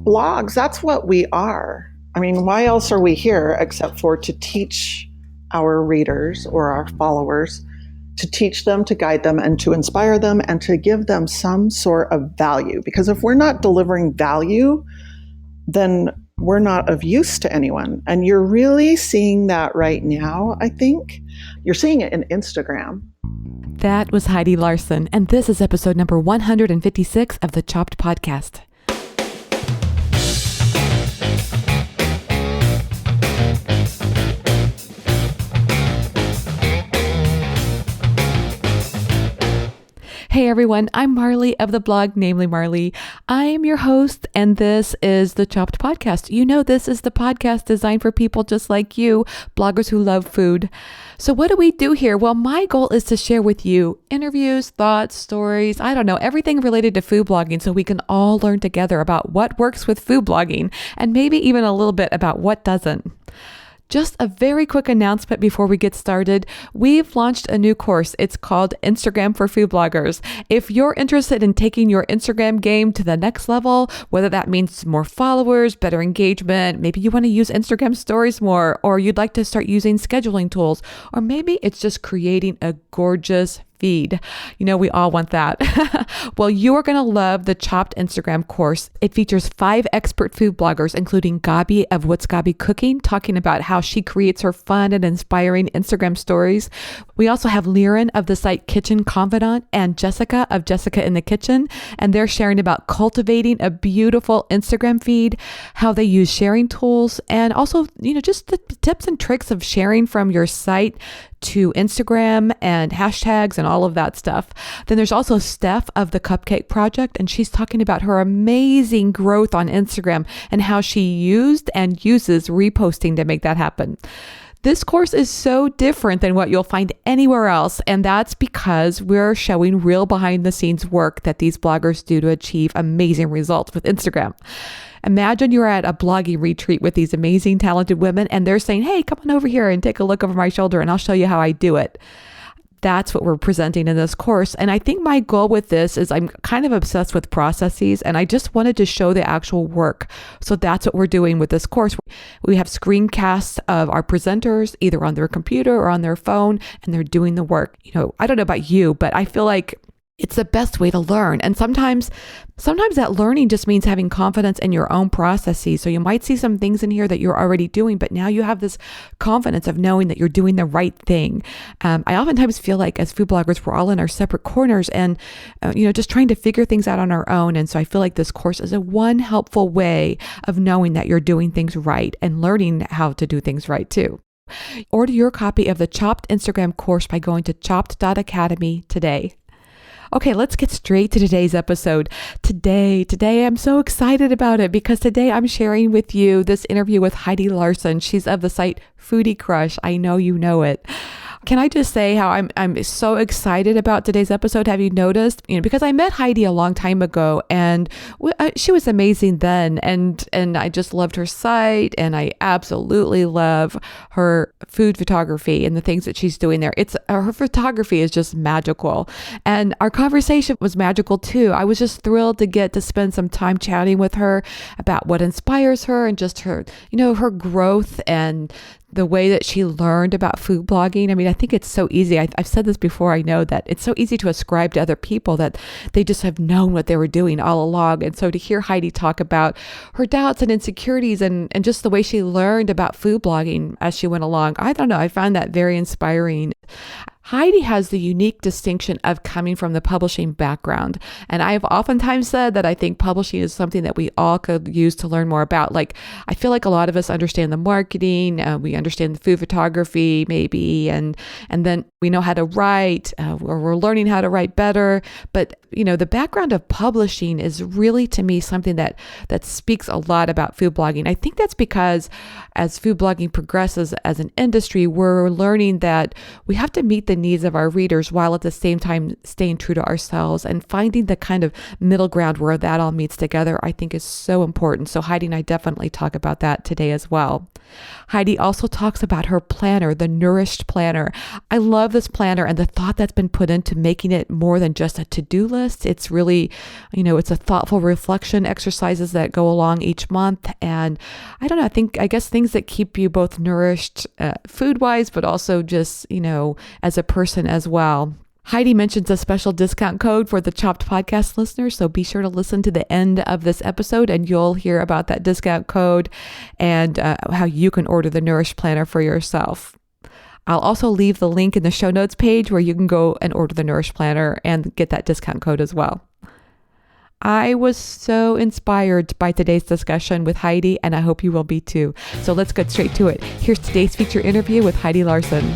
blogs, that's what we are. I mean, why else are we here except for to teach our readers or our followers, to teach them, to guide them, and to inspire them, and to give them some sort of value. Because if we're not delivering value, then we're not of use to anyone. And you're really seeing that right now, I think. You're seeing it in Instagram. That was Heidi Larsen, and this is episode number 156 of the Chopped Podcast. Hey everyone, I'm Marley of the blog Namely Marley. I am your host, and this is the Chopped Podcast. You know, this is the podcast designed for people just like you, bloggers who love food. So what do we do here? Well, my goal is to share with you interviews, thoughts, stories, everything related to food blogging so we can all learn together about what works with food blogging and maybe even a little bit about what doesn't. Just a very quick announcement before we get started. We've launched a new course. It's called Instagram for Food Bloggers. If you're interested in taking your Instagram game to the next level, whether that means more followers, better engagement, maybe you want to use Instagram stories more, or you'd like to start using scheduling tools, or maybe it's just creating a gorgeous feed. You know, we all want that. Well, you are going to love the Chopped Instagram course. It features 5 expert food bloggers, including Gabi of What's Gabi Cooking, talking about how she creates her fun and inspiring Instagram stories. We also have Liren of the site Kitchen Confidant and Jessica of Jessica in the Kitchen, and they're sharing about cultivating a beautiful Instagram feed, how they use sharing tools, and also, just the tips and tricks of sharing from your site to Instagram and hashtags and all of that stuff. Then there's also Steph of the Cupcake Project, and she's talking about her amazing growth on Instagram and how she used and uses reposting to make that happen. This course is so different than what you'll find anywhere else, and that's because we're showing real behind the scenes work that these bloggers do to achieve amazing results with Instagram. Imagine you're at a blogging retreat with these amazing, talented women, and they're saying, hey, come on over here and take a look over my shoulder, and I'll show you how I do it. That's what we're presenting in this course. And I think my goal with this is I'm kind of obsessed with processes, and I just wanted to show the actual work. So that's what we're doing with this course. We have screencasts of our presenters either on their computer or on their phone, and they're doing the work. I don't know about you, but I feel like it's the best way to learn. And sometimes that learning just means having confidence in your own processes. So you might see some things in here that you're already doing, but now you have this confidence of knowing that you're doing the right thing. I oftentimes feel like as food bloggers, we're all in our separate corners and, just trying to figure things out on our own. And so I feel like this course is one helpful way of knowing that you're doing things right and learning how to do things right too. Order your copy of the Chopped Instagram course by going to chopped.academy today. Okay, let's get straight to today's episode. Today, I'm so excited about it because today I'm sharing with you this interview with Heidi Larsen. She's of the site Foodie Crush. I know you know it. Can I just say how I'm so excited about today's episode? Have you noticed? Because I met Heidi a long time ago, and she was amazing then, and I just loved her site, and I absolutely love her food photography and the things that she's doing there. Her photography is just magical, and our conversation was magical too. I was just thrilled to get to spend some time chatting with her about what inspires her and just her, her growth and the way that she learned about food blogging. I mean, I think it's so easy. I've said this before. I know that it's so easy to ascribe to other people that they just have known what they were doing all along. And so to hear Heidi talk about her doubts and insecurities and just the way she learned about food blogging as she went along, I don't know, I found that very inspiring. Heidi has the unique distinction of coming from the publishing background. And I've oftentimes said that I think publishing is something that we all could use to learn more about. Like, I feel like a lot of us understand the marketing, we understand the food photography maybe, and then we know how to write, or we're learning how to write better. But, the background of publishing is really, to me, something that speaks a lot about food blogging. I think that's because as food blogging progresses as an industry, we're learning that we have to meet the needs of our readers while at the same time staying true to ourselves, and finding the kind of middle ground where that all meets together, I think is so important. So Heidi and I definitely talk about that today as well. Heidi also talks about her planner, the Nourished Planner. I love this planner and the thought that's been put into making it more than just a to-do list. It's really, it's a thoughtful reflection exercises that go along each month. And I don't know, I guess things that keep you both nourished food-wise, but also just, as a person as well. Heidi mentions a special discount code for the Chopped podcast listeners, so be sure to listen to the end of this episode and you'll hear about that discount code and how you can order the Nourish Planner for yourself. I'll also leave the link in the show notes page where you can go and order the Nourish Planner and get that discount code as well. I was so inspired by today's discussion with Heidi, and I hope you will be too. So let's get straight to it. Here's today's feature interview with Heidi Larsen.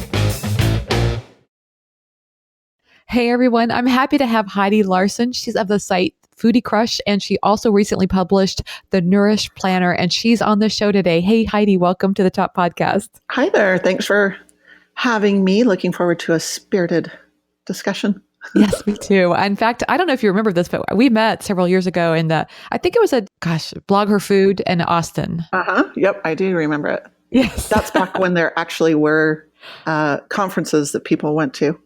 Hey everyone, I'm happy to have Heidi Larsen. She's of the site Foodie Crush, and she also recently published the Nourish Planner, and she's on the show today. Hey Heidi, welcome to the Top Podcast. Hi there. Thanks for having me. Looking forward to a spirited discussion. Yes, me too. In fact, I don't know if you remember this, but we met several years ago in I think it was Blog Her Food in Austin. Yep, I do remember it. Yes. That's back when there actually were conferences that people went to.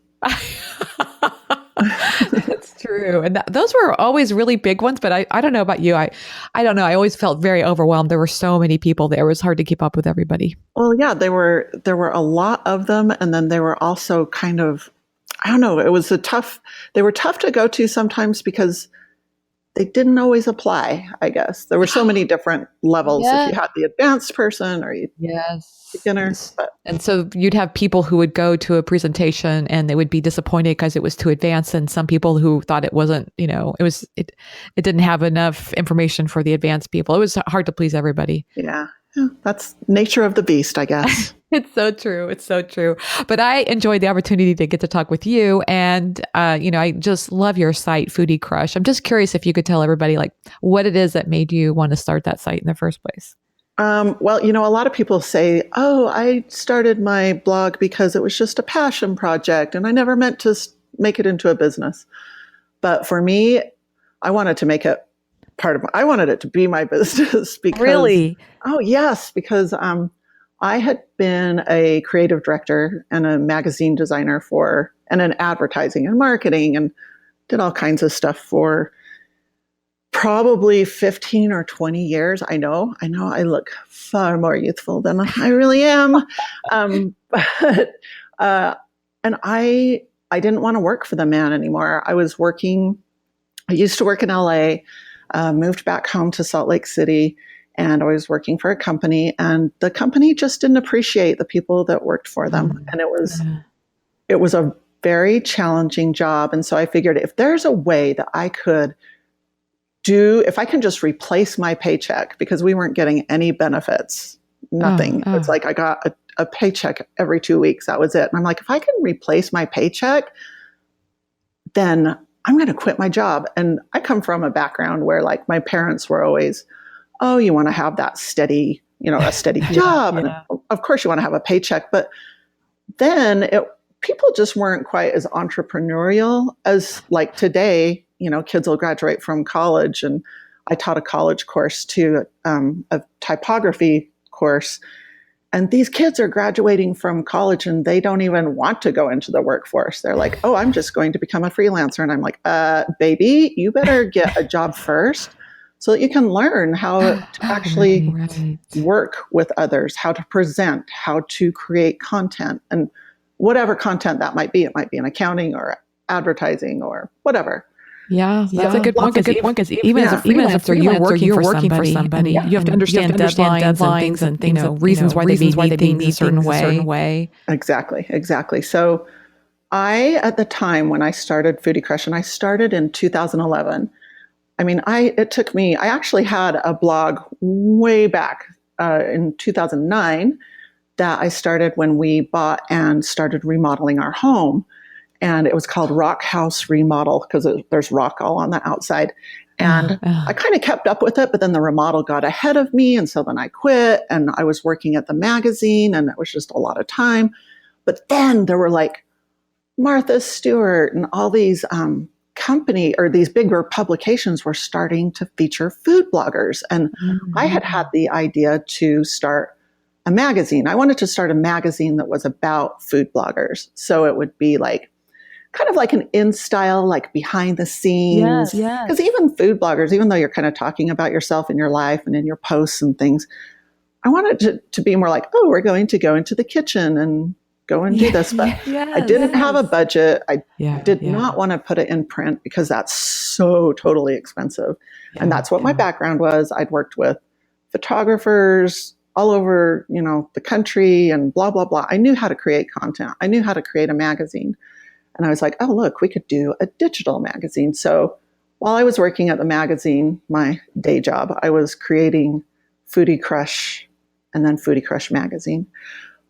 That's true. And those were always really big ones, but I don't know about you. I don't know. I always felt very overwhelmed. There were so many people there. It was hard to keep up with everybody. Well, yeah, there were a lot of them. And then they were also kind of, I don't know, they were tough to go to sometimes because they didn't always apply, I guess. There were so many different levels. Yeah. If you had the advanced person or beginner. And so you'd have people who would go to a presentation and they would be disappointed because it was too advanced, and some people who thought it wasn't, it didn't have enough information for the advanced people. It was hard to please everybody. Yeah. That's nature of the beast, I guess. It's so true. It's so true. But I enjoyed the opportunity to get to talk with you. And, I just love your site, Foodie Crush. I'm just curious if you could tell everybody what it is that made you want to start that site in the first place. Well, a lot of people say, oh, I started my blog because it was just a passion project and I never meant to make it into a business. But for me, I wanted to make it I wanted it to be my business because, really? Oh, yes, because I had been a creative director and a magazine designer and an advertising and marketing, and did all kinds of stuff for probably 15 or 20 years. I know I look far more youthful than I really am. And I didn't want to work for the man anymore. I used to work in LA, moved back home to Salt Lake City, and I was working for a company, and the company just didn't appreciate the people that worked for them. And it was a very challenging job. And so I figured if there's a way that I could if I can just replace my paycheck, because we weren't getting any benefits, nothing. It's like I got a paycheck every 2 weeks. That was it. And I'm like, if I can replace my paycheck, then I'm going to quit my job. And I come from a background where my parents were always, oh, you want to have that steady, a steady job. Yeah. And of course you want to have a paycheck. But then people just weren't quite as entrepreneurial as today. Kids will graduate from college, and I taught a college course too, a typography course. And these kids are graduating from college and they don't even want to go into the workforce. They're like, oh, I'm just going to become a freelancer. And I'm like, baby, you better get a job first so that you can learn how to actually work with others, how to present, how to create content, and whatever content that might be. It might be in accounting or advertising or whatever. Yeah, that's a good point. Because even as a freelancer, you're working for somebody. You have to understand deadlines and things, reasons why they need a certain way. Exactly. So at the time when I started Foodie Crush, and I started in 2011, I actually had a blog way back in 2009 that I started when we bought and started remodeling our home. And it was called Rock House Remodel because there's rock all on the outside. And I kind of kept up with it, but then the remodel got ahead of me. And so then I quit, and I was working at the magazine, and it was just a lot of time. But then there were Martha Stewart and all these company or these bigger publications were starting to feature food bloggers. And I had the idea to start a magazine. I wanted to start a magazine that was about food bloggers. So it would be like kind of like an in style, like behind the scenes. Yes. Because even food bloggers, even though you're kind of talking about yourself in your life and in your posts and things, I wanted to be more like, oh, we're going to go into the kitchen and go and do this. But I didn't have a budget. I did not want to put it in print because that's so totally expensive. And that's what my background was. I'd worked with photographers all over, the country and blah, blah, blah. I knew how to create content. I knew how to create a magazine. And I was like, oh, look, we could do a digital magazine. So while I was working at the magazine, my day job, I was creating Foodie Crush and then Foodie Crush magazine.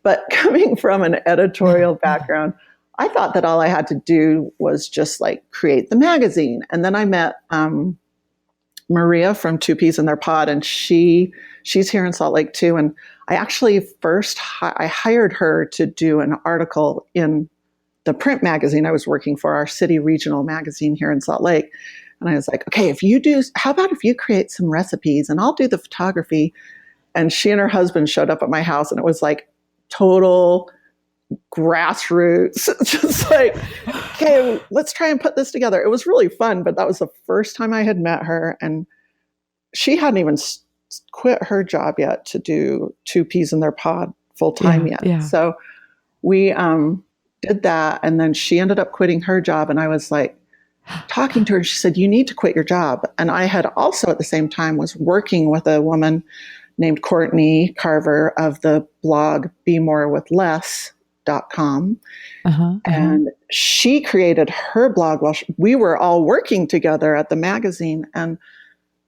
But coming from an editorial background, I thought that all I had to do was just like create the magazine. And then I met Maria from Two Peas in Their Pod, and she's here in Salt Lake too. And I actually I hired her to do an article in the print magazine I was working for, our city regional magazine here in Salt Lake. And I was like, okay, how about if you create some recipes and I'll do the photography? And she and her husband showed up at my house, and it was like total grassroots, just like, okay, let's try and put this together. It was really fun, but that was the first time I had met her, and she hadn't even quit her job yet to do Two Peas in Their Pod full time yet. Yeah. So we did that, and then she ended up quitting her job, and I was like talking to her. She said, you need to quit your job. And I had also at the same time was working with a woman named Courtney Carver of the blog BeMoreWithLess.com. And she created her blog while we were all working together at the magazine. And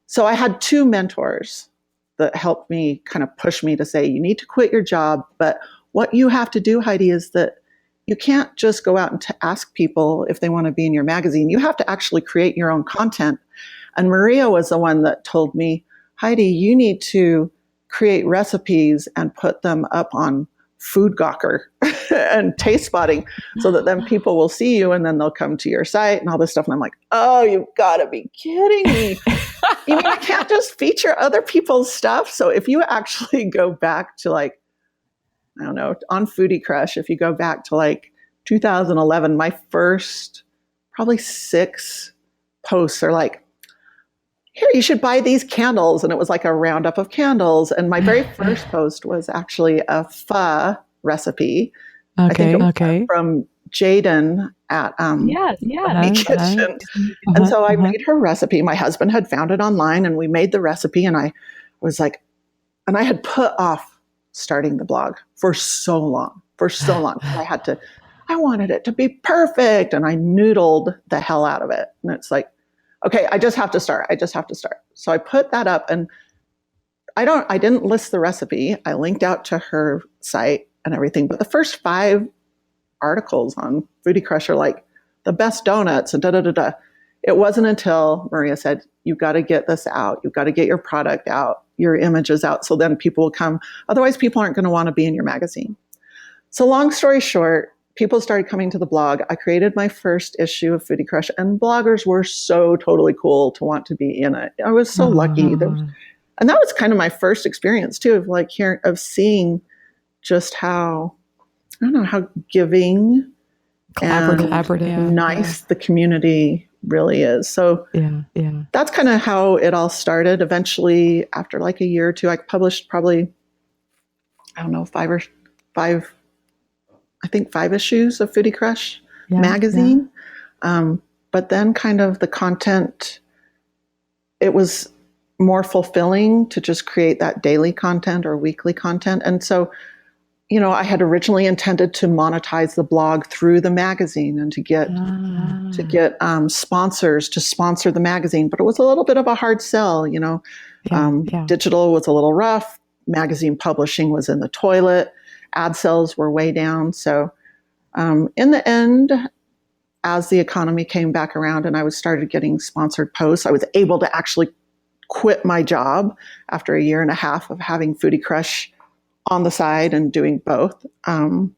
so I had two mentors that helped me kind of push me to say, you need to quit your job. But what you have to do, Heidi, is that you can't just go out and ask people if they want to be in your magazine. You have to actually create your own content. And Maria was the one that told me, Heidi, you need to create recipes and put them up on Food Gawker and Taste Spotting so that then people will see you and then they'll come to your site and all this stuff. And I'm like, oh, you've got to be kidding me. You mean I can't just feature other people's stuff? So if you actually go back to like, I don't know, on Foodie Crush, if you go back to like 2011, my first probably 6 posts are like, here, you should buy these candles. And it was like a roundup of candles. And my very first post was actually a pho recipe. Okay. From Jaden at Kitchen. And so I made her recipe. My husband had found it online, and we made the recipe. And I was like, and I had put off starting the blog for so long. I wanted it to be perfect. And I noodled the hell out of it. And it's like, okay, I just have to start. So I put that up, and I didn't list the recipe. I linked out to her site and everything. But the first 5 articles on Foodie Crush are like the best donuts and da-da-da-da. It wasn't until Maria said, you've got to get this out. You've got to get your product out, your images out. So then people will come. Otherwise, people aren't going to want to be in your magazine. So long story short, people started coming to the blog. I created my first issue of Foodie Crush, and bloggers were so totally cool to want to be in it. I was so lucky. And that was kind of my first experience too, of like seeing just how giving and nice the community really is. So that's kind of how it all started. Eventually, after like a year or two, I published probably, I don't know, 5 issues of Foodie Crush magazine. But then kind of the content, it was more fulfilling to just create that daily content or weekly content. And so, I had originally intended to monetize the blog through the magazine and to get sponsors to sponsor the magazine. But it was a little bit of a hard sell, Digital was a little rough. Magazine publishing was in the toilet. Ad sales were way down. So in the end, as the economy came back around and I started getting sponsored posts, I was able to actually quit my job after a year and a half of having Foodie Crush on the side and doing both. And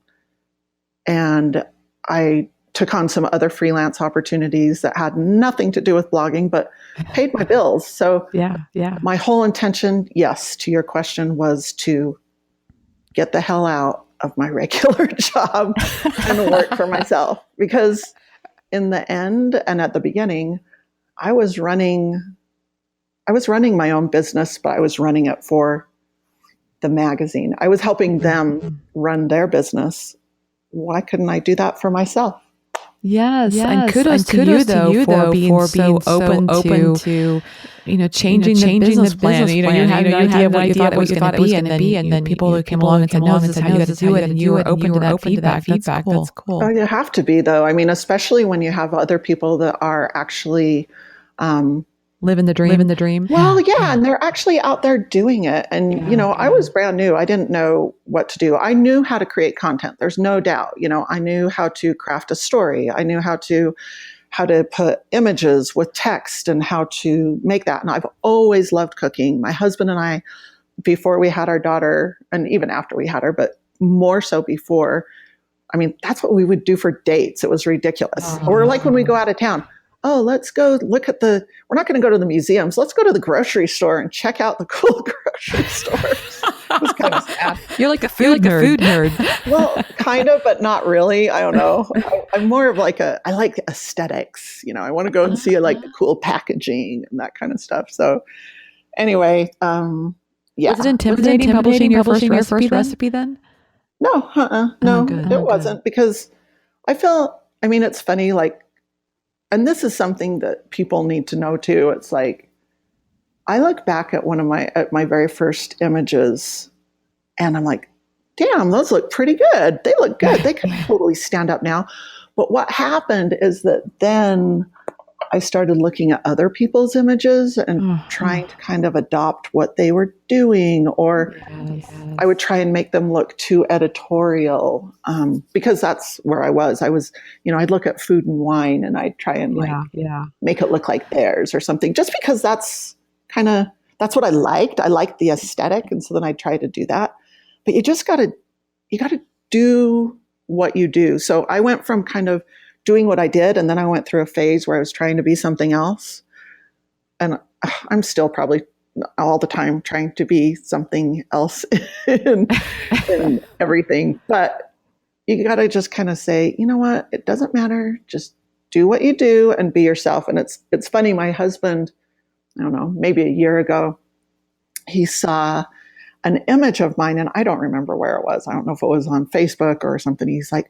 I took on some other freelance opportunities that had nothing to do with blogging, but paid my bills. So my whole intention, yes, to your question, was to get the hell out of my regular job and work for myself. Because in the end and at the beginning, I was running my own business, but I was running it for the magazine. I was helping them run their business. Why couldn't I do that for myself? Yes, and kudos to you though for being so open to changing the business plan. You had an idea of what you thought it was going to be, and then people who came along and said, "No, this is how you got to do it," and you were open to that feedback. That's cool. Oh, you have to be though. I mean, especially when you have other people that are actually living the dream. Well, yeah, and they're actually out there doing it. And I was brand new. I didn't know what to do. I knew how to create content. There's no doubt. I knew how to craft a story. I knew how to put images with text and how to make that. And I've always loved cooking. My husband and I, before we had our daughter, and even after we had her, but more so before, I mean, that's what we would do for dates. It was ridiculous. Or like when we go out of town. Oh, let's go look at we're not going to go to the museums. Let's go to the grocery store and check out the cool grocery stores. It was kind of sad. You're like a food nerd. Well, kind of, but not really. I don't know. I'm more of I like aesthetics. I want to go and see the cool packaging and that kind of stuff. So anyway, yeah. Was it intimidating publishing your first recipe then? No, no, it wasn't because I feel, it's funny, and this is something that people need to know too. It's I look back at my very first images and I'm like, damn, those look pretty good. They look good. They could totally stand up now. But what happened is that then I started looking at other people's images and trying to kind of adopt what they were doing, or I would try and make them look too editorial, because that's where I was. I'd look at food and wine and I'd try and make it look like theirs or something, just because that's what I liked. I liked the aesthetic. And so then I tried to do that, but you got to do what you do. So I went from kind of doing what I did, and then I went through a phase where I was trying to be something else. And I'm still probably all the time trying to be something else in everything. But you got to just kind of say, you know what? It doesn't matter. Just do what you do and be yourself. And it's funny. My husband, I don't know, maybe a year ago, he saw an image of mine, and I don't remember where it was. I don't know if it was on Facebook or something. He's like,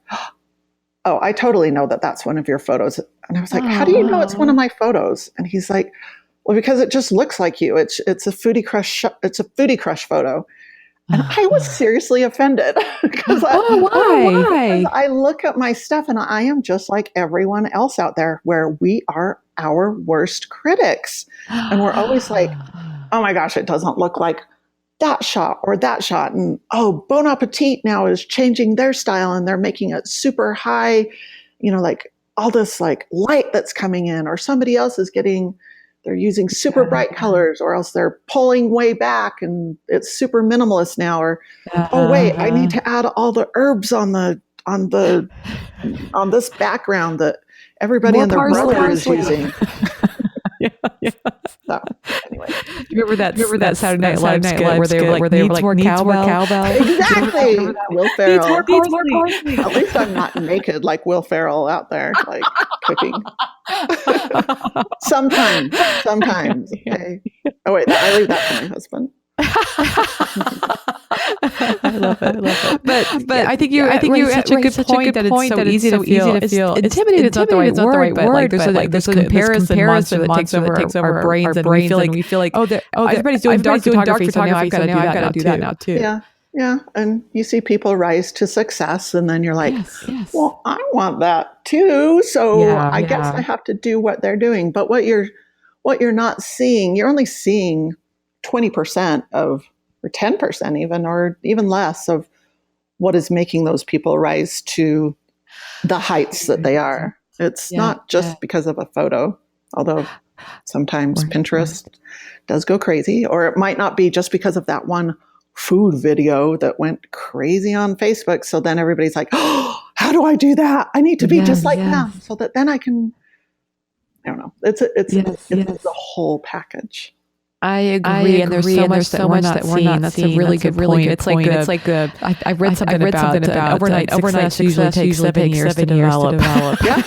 oh, I totally know that that's one of your photos. And I was like, how do you know it's one of my photos? And he's like, well, because it just looks like you. It's a Foodie Crush. It's a Foodie Crush photo. And I was seriously offended because why? I look at my stuff and I am just like everyone else out there, where we are our worst critics. And we're always like, oh my gosh, it doesn't look like that shot or that shot. And Bon Appetit now is changing their style and they're making it super high, all this light that's coming in, or somebody else is they're using super bright colors, or else they're pulling way back and it's super minimalist now, or oh wait, I need to add all the herbs on this background that everybody and their brother is using. So, anyway. Remember that Saturday Night Live skit where they were like, more cowbell? Exactly. Will Ferrell. Needs more parsley. At least I'm not naked like Will Ferrell out there, cooking. Sometimes. Okay. Oh wait, I leave that to my husband. I love it. But I think you such a good point that it's so easy to feel intimidated. It's not the right word, but there's a comparison monster that takes over our brains, and we feel like everybody's doing dark photography, so now I've got to do that now too. Yeah, and you see people rise to success, and then you're like, yes. Well, I want that too. So I guess I have to do what they're doing. But what you're not seeing, you're only seeing 20% of, or 10% even, or even less of what is making those people rise to the heights that they are. It's not just because of a photo, although sometimes Pinterest does go crazy, or it might not be just because of that one food video that went crazy on Facebook. So then everybody's like, oh, how do I do that? I need to be just like yes. them so that then I can, I don't know. It's Yes. the whole package. I agree, and there's so much that we're not seeing. That's a really good point. It's like I read something about overnight success usually takes 7 years to develop. Yeah.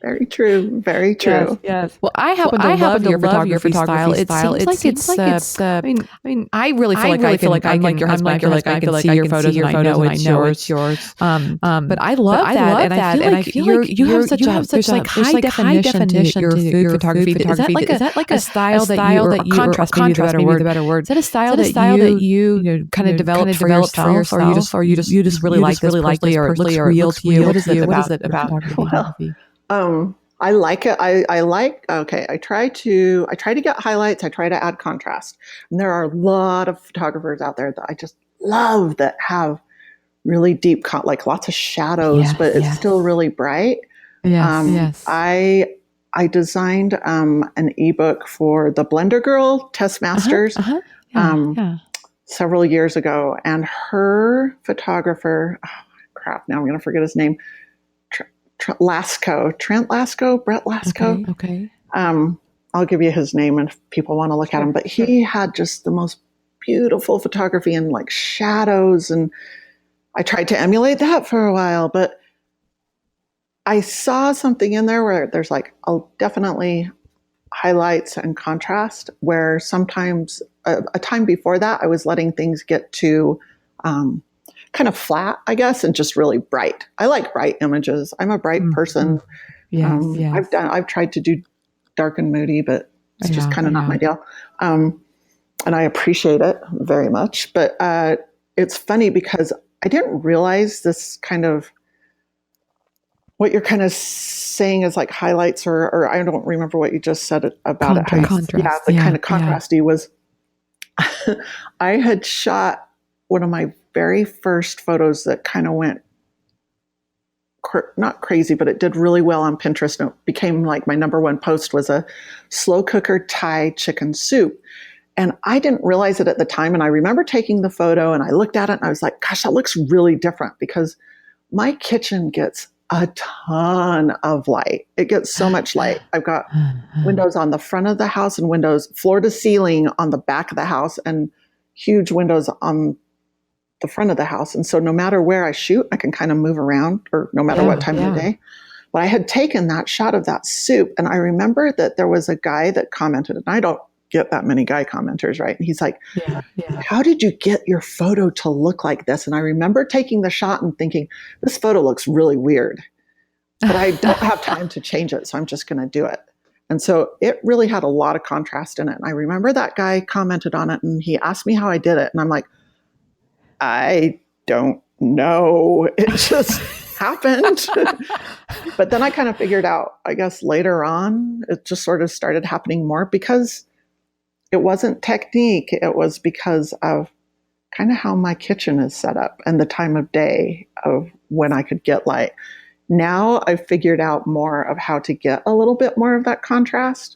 Very true. Very true. Yes. Well, I happen to love your photography style. It seems like it's. I mean, I really feel like I'm like your husband. I feel like I can see your photos and I know it's yours. But I love that, and I feel like you have such high definition to your photography. Is that like a style that you, or contrast maybe the better word? Is that a style that you kind of developed for yourself, or you just really like this personally, or it looks real to you? What is it about photography? I like it. I try to get highlights. I try to add contrast. And there are a lot of photographers out there that I just love that have really deep, like lots of shadows, but it's still really bright. Yes. I designed an ebook for the Blender Girl Test Masters several years ago, and her photographer, now I'm going to forget his name. Trent Lasco, Brett Lasco. Okay. I'll give you his name if people want to look at him. But he had just the most beautiful photography and like shadows. And I tried to emulate that for a while, but I saw something in there where there's like definitely highlights and contrast, where sometimes a time before that, I was letting things get too kind of flat, I guess, and just really bright. I like bright images. I'm a bright person. Yes. I've tried to do dark and moody, but it's just kind of not my deal. And I appreciate it very much. But it's funny because I didn't realize this kind of, what you're kind of saying is like highlights, or I don't remember what you just said about contrast. The kind of contrasty was, I had shot one of my very first photos that kind of went not crazy, but it did really well on Pinterest. And it became like my number one post was a slow cooker Thai chicken soup. And I didn't realize it at the time. And I remember taking the photo and I looked at it and I was like, gosh, that looks really different, because my kitchen gets a ton of light. It gets so much light. I've got windows on the front of the house and windows floor to ceiling on the back of the house, and huge windows on the front of the house. And so no matter where I shoot, I can kind of move around, or no matter what time of the day. But I had taken that shot of that soup, and I remember that there was a guy that commented, and I don't get that many guy commenters, right? And he's like, how did you get your photo to look like this? And I remember taking the shot and thinking, this photo looks really weird, but I don't have time to change it, so I'm just going to do it. And so it really had a lot of contrast in it. And I remember that guy commented on it, and he asked me how I did it. And I'm like, I don't know. It just happened. But then I kind of figured out, I guess later on, it just sort of started happening more because it wasn't technique. It was because of kind of how my kitchen is set up and the time of day of when I could get light. Now I've figured out more of how to get a little bit more of that contrast.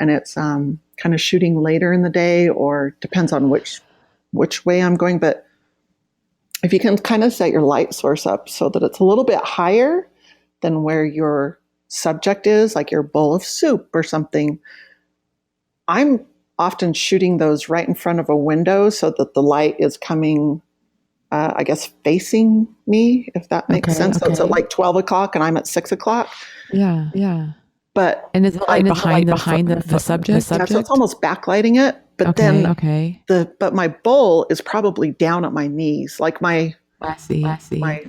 And it's kind of shooting later in the day, or depends on which way I'm going. But if you can kind of set your light source up so that it's a little bit higher than where your subject is, like your bowl of soup or something, I'm often shooting those right in front of a window so that the light is coming, I guess, facing me, if that makes sense. So it's at like 12 o'clock and I'm at 6 o'clock. Yeah. But and is the light behind the subject? So it's almost backlighting it. But but my bowl is probably down at my knees. Like I see.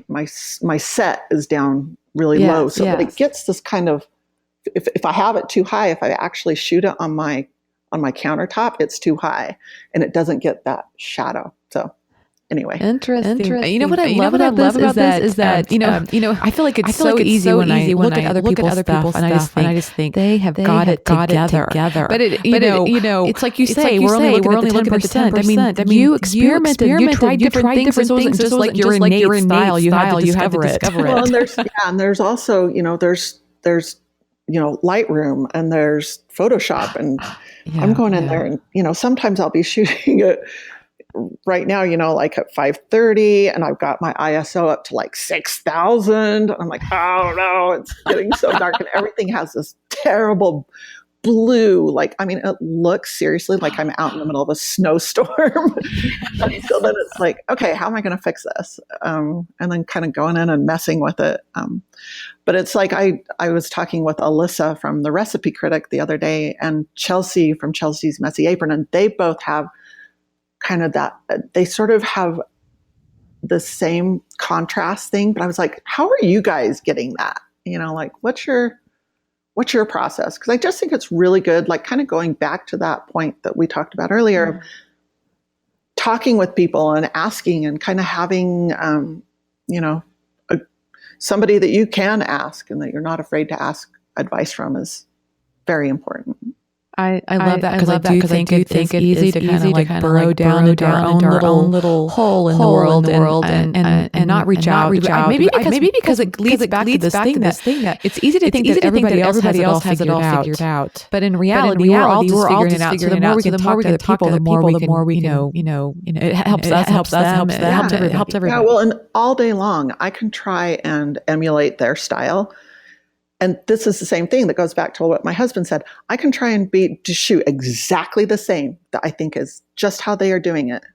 My set is down really low, so that it gets this kind of. If I have it too high, if I actually shoot it on my countertop, it's too high, and it doesn't get that shadow. So. Anyway, interesting. You know what I love about this is that I feel like it's so easy when I look at other people's stuff, and I just think they have got it together. But it's like you say, we're only looking at the 10%. I mean, you experimented, you tried different things. It wasn't just like your innate style. You had to discover it. Well, and there's also there's Lightroom and there's Photoshop, and I'm going in there, and sometimes I'll be shooting it right now, like at 5:30, and I've got my ISO up to like 6,000. I'm like, oh no, it's getting so dark, and everything has this terrible blue. Like, I mean, it looks seriously like I'm out in the middle of a snowstorm. And so then it's like, okay, how am I going to fix this? And then kind of going in and messing with it. But it's like I was talking with Alyssa from the Recipe Critic the other day, and Chelsea from Chelsea's Messy Apron, and they both have kind of that, they sort of have the same contrast thing. But I was like, how are you guys getting that? Like, what's your process? Because I just think it's really good, like kind of going back to that point that we talked about earlier, of talking with people and asking and kind of having, somebody that you can ask and that you're not afraid to ask advice from is very important. I love that, because I do think it's easy to kind of like burrow down into our own little hole in the world and not reach out. Maybe because it leads back to this thing that it's easy to think that everybody else has it all figured out. But in reality, we're all just figuring it out. So the more we can talk to other people, the more we can, it helps us, helps them, it helps everybody. Yeah, well, and all day long, I can try and emulate their style. And this is the same thing that goes back to what my husband said. I can try and to shoot exactly the same that I think is just how they are doing it.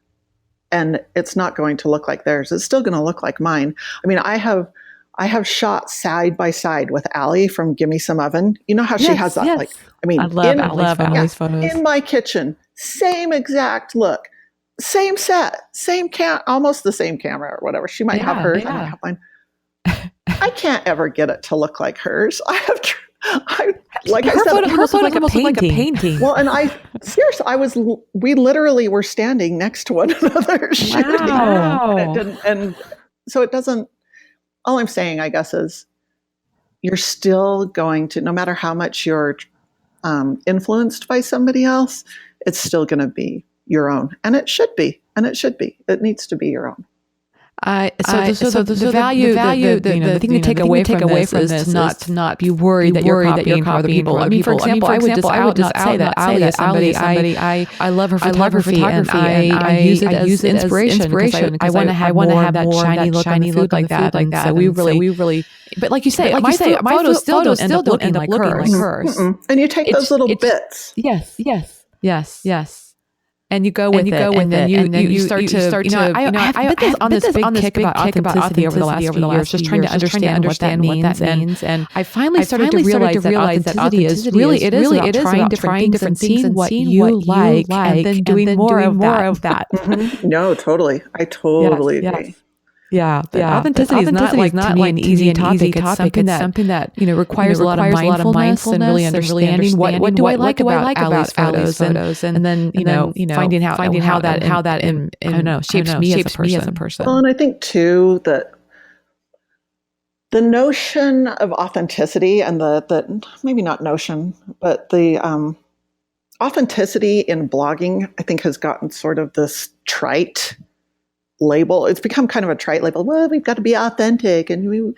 And it's not going to look like theirs. It's still going to look like mine. I mean, I have shot side by side with Allie from Gimme Some Oven. You know how she has that, like, I mean, I love Allie's photos. In my kitchen, same exact look, same set, almost the same camera or whatever. She might have hers, I might have mine. I can't ever get it to look like hers. I said, her photo looks like a painting. Well, and we literally were standing next to one another shooting. Wow. And so it doesn't, all I'm saying, I guess, is you're still going to, no matter how much you're influenced by somebody else, it's still going to be your own. And it should be. It needs to be your own. So the value, the thing to take away from this is to not be worried that you're copying other people. I mean, for example, I would just say that Allie is somebody, I love her photography, and I use it as inspiration because I want to have that shiny look like that. So we really, but like you say, my photos still don't end up looking like hers. And you take those little bits. Yes. And you go with it, and then you start to. I've been on this big kick about authenticity over the last few years, just trying to understand what that means. And I finally started to realize that authenticity is really about trying different things and seeing what you like, and then doing more of that. No, totally. I totally agree. Yeah, authenticity is not like an easy topic. It's something that requires a lot of mindfulness and really understanding what do I like about Allie's photos, and then finding how that shapes me as a person. Well, and I think too that the notion of authenticity and the maybe not notion, but the authenticity in blogging, I think, has gotten sort of this trite label. It's become kind of a trite label. Well, we've got to be authentic, and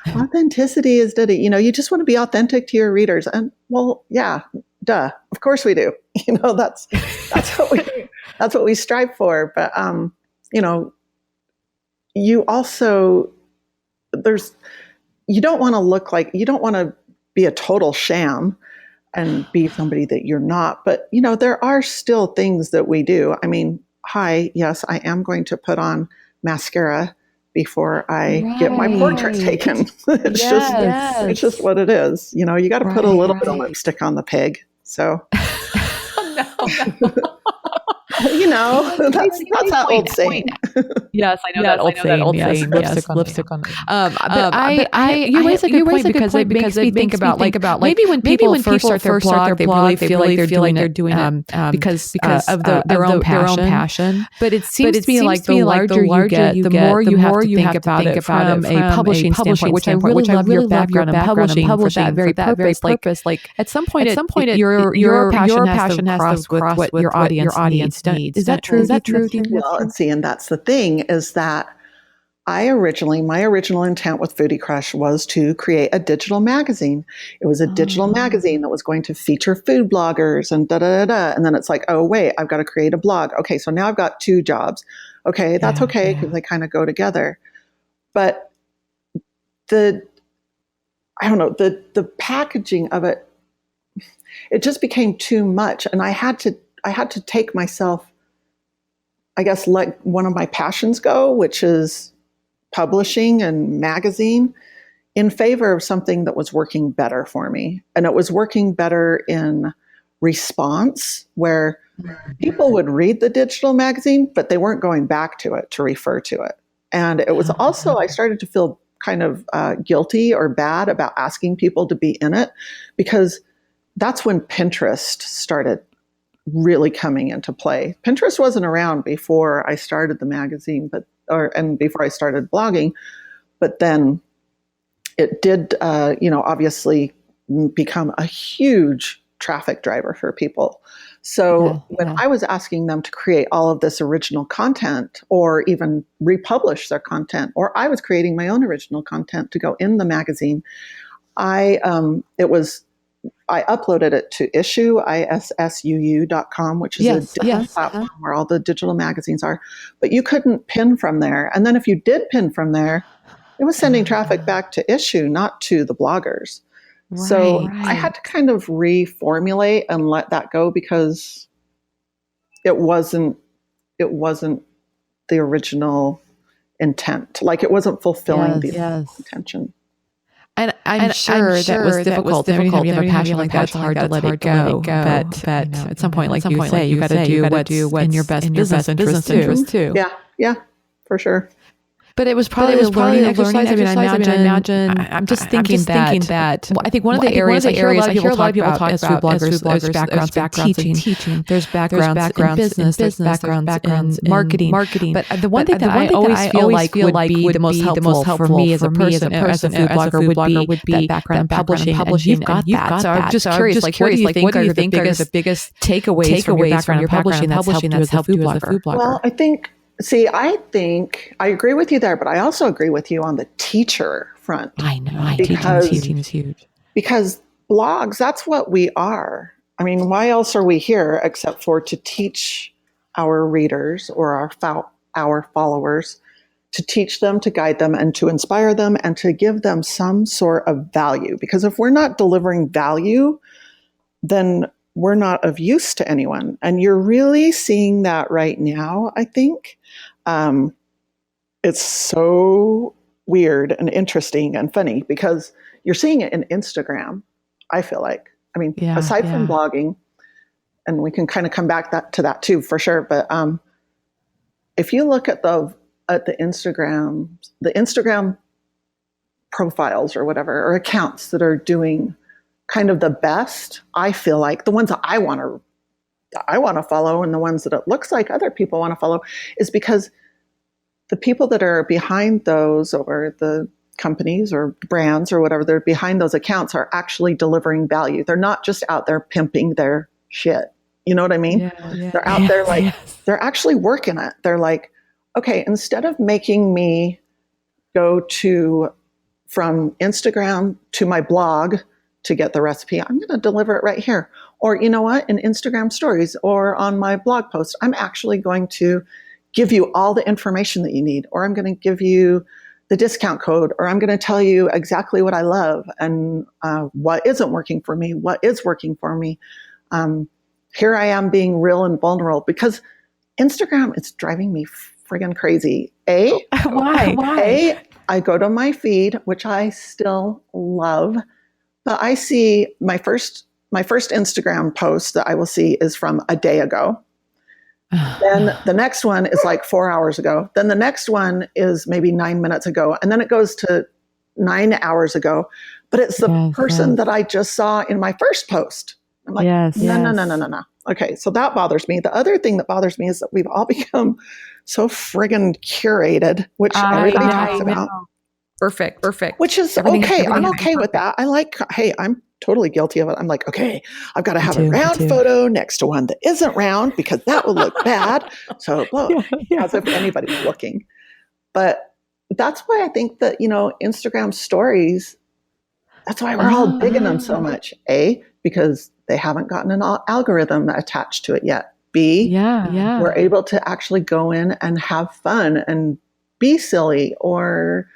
authenticity is you just want to be authentic to your readers. And well, yeah, duh, of course we do. That's what we strive for. But you also you don't want to be a total sham and be somebody that you're not. But there are still things that we do. I mean, yes, I am going to put on mascara before I get my portrait taken. It's just what it is. You got to put a little bit of lipstick on the pig. So, that's that old saying. Yes, I know that old saying. Yes, lipstick on. But you raise a good point because it makes me think about maybe when people first start their blog, they really feel like they're doing it because of their own passion. But it seems to me like the larger you get, the more you have to think about it from a publishing standpoint, which I really love your background in publishing for that very purpose. Like at some point, your passion has to cross with what your audience needs. Is that true? Well, see, and that's the thing, is that my original intent with Foodie Crush was to create a digital magazine. It was a digital magazine that was going to feature food bloggers and da da da da. And then it's like, oh, wait, I've got to create a blog. Okay, so now I've got 2 jobs. Okay, that's okay because they kind of go together. But the packaging of it, it just became too much. And I had to take myself, I guess, let one of my passions go, which is publishing and magazine, in favor of something that was working better for me. And it was working better in response, where people would read the digital magazine, but they weren't going back to it to refer to it. And it was also, I started to feel kind of guilty or bad about asking people to be in it, because that's when Pinterest started really coming into play. Pinterest wasn't around before I started the magazine, and before I started blogging, but then it did, obviously become a huge traffic driver for people. So when I was asking them to create all of this original content, or even republish their content, or I was creating my own original content to go in the magazine, I uploaded it to issuu.com, which is a different platform where all the digital magazines are. But you couldn't pin from there. And then if you did pin from there, it was sending traffic back to Issuu, not to the bloggers. Right, so I had to kind of reformulate and let that go, because it wasn't the original intent. Like, it wasn't fulfilling the intention. And I'm sure that was difficult. Every time you have a passion like that, it's hard to let it go. But at some point, like you say, you got to do what's in your best business interest too. Yeah, for sure. But it was probably a learning exercise. I mean, I imagine. I'm just thinking that. Well, I think one of the areas I hear a lot of people talk about as food bloggers, there's backgrounds in teaching, there's backgrounds in business, there's backgrounds in marketing. But the one thing that I always feel like would be the most helpful for me as a person, as a food blogger, would be that background in publishing. And you've got that. So I'm just curious, what do you think are the biggest takeaways from your background in publishing that's helped you as a food blogger? Well, I think I agree with you there, but I also agree with you on the teacher front. I know. Teaching is huge. Because blogs, that's what we are. I mean, why else are we here except for to teach our readers or our followers, to teach them, to guide them, and to inspire them, and to give them some sort of value. Because if we're not delivering value, then we're not of use to anyone. And you're really seeing that right now, I think. It's so weird and interesting and funny, because you're seeing it in Instagram, I feel like. I mean, aside from blogging, and we can kind of come back to that too, for sure. But if you look at the Instagram profiles or whatever, or accounts that are doing kind of the best, I feel like the ones that I want to follow, and the ones that it looks like other people want to follow, is because the people that are behind those, or the companies or brands or whatever, they're behind those accounts, are actually delivering value. They're not just out there pimping their shit. You know what I mean? They're out there they're actually working it. They're like, okay, instead of making me go from Instagram to my blog to get the recipe, I'm going to deliver it right here. Or, you know what, in Instagram stories or on my blog post, I'm actually going to give you all the information that you need, or I'm going to give you the discount code, or I'm going to tell you exactly what I love and what isn't working for me, what is working for me. Here I am being real and vulnerable, because Instagram is driving me friggin' crazy. Why? I go to my feed, which I still love, but I see my first Instagram post that I will see is from a day ago. Then the next one is like 4 hours ago. Then the next one is maybe 9 minutes ago. And then it goes to 9 hours ago. But it's the person that I just saw in my first post. I'm like, no. Okay, so that bothers me. The other thing that bothers me is that we've all become so friggin' curated, which everybody talks about. Perfect. Which is okay. I'm okay with that. I'm totally guilty of it. I'm like, okay, I've got to have a round photo next to one that isn't round, because that will look bad. So, as if anybody's looking. But that's why I think that, Instagram stories, that's why we're all digging them so much. A, because they haven't gotten an algorithm attached to it yet. B, we're able to actually go in and have fun and be silly or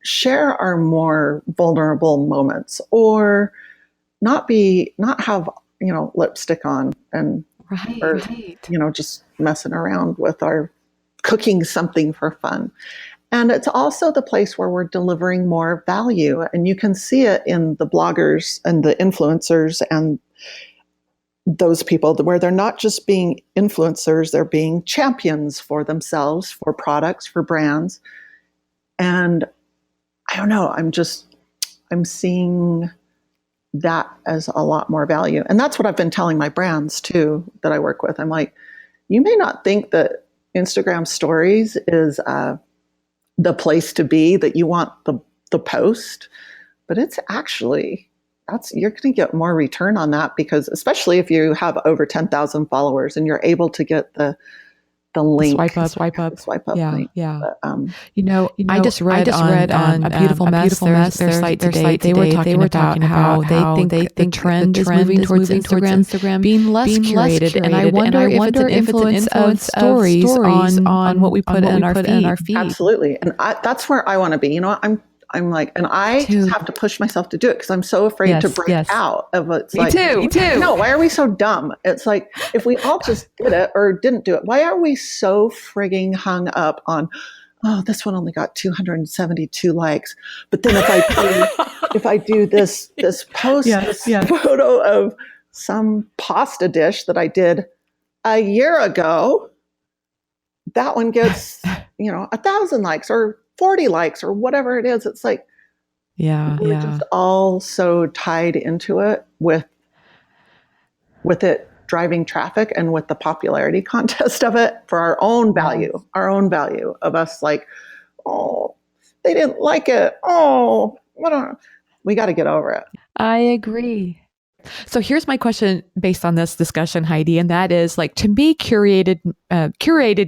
share our more vulnerable moments or not have, lipstick on and or just messing around with our cooking something for fun. And it's also the place where we're delivering more value. And you can see it in the bloggers and the influencers and those people where they're not just being influencers, they're being champions for themselves, for products, for brands. And I don't know, I'm seeing that as a lot more value. And that's what I've been telling my brands too, that I work with. I'm like, you may not think that Instagram stories is the place to be, that you want the post, but it's actually, you're going to get more return on that, because especially if you have over 10,000 followers and you're able to get the link, swipe up link. But, I just read on A Beautiful Mess, their site today. They were talking about how they think the trend is moving towards Instagram being less curated, and I wonder if it's an influence of stories on what we put in our feed. Absolutely, and that's where I want to be. I'm like, and I just have to push myself to do it because I'm so afraid to break out of it. It's Me too. No, why are we so dumb? It's like, if we all just did it or didn't do it, why are we so frigging hung up on, oh, this one only got 272 likes. But then if I do this post, this photo of some pasta dish that I did a year ago, that one gets, 1,000 likes or 40 likes or whatever it is. It's like, we're just all so tied into it with it driving traffic and with the popularity contest of it for our own value of us, like, oh, they didn't like it. Oh, we got to get over it. I agree. So here's my question based on this discussion, Heidi, and that is, like, to me, curated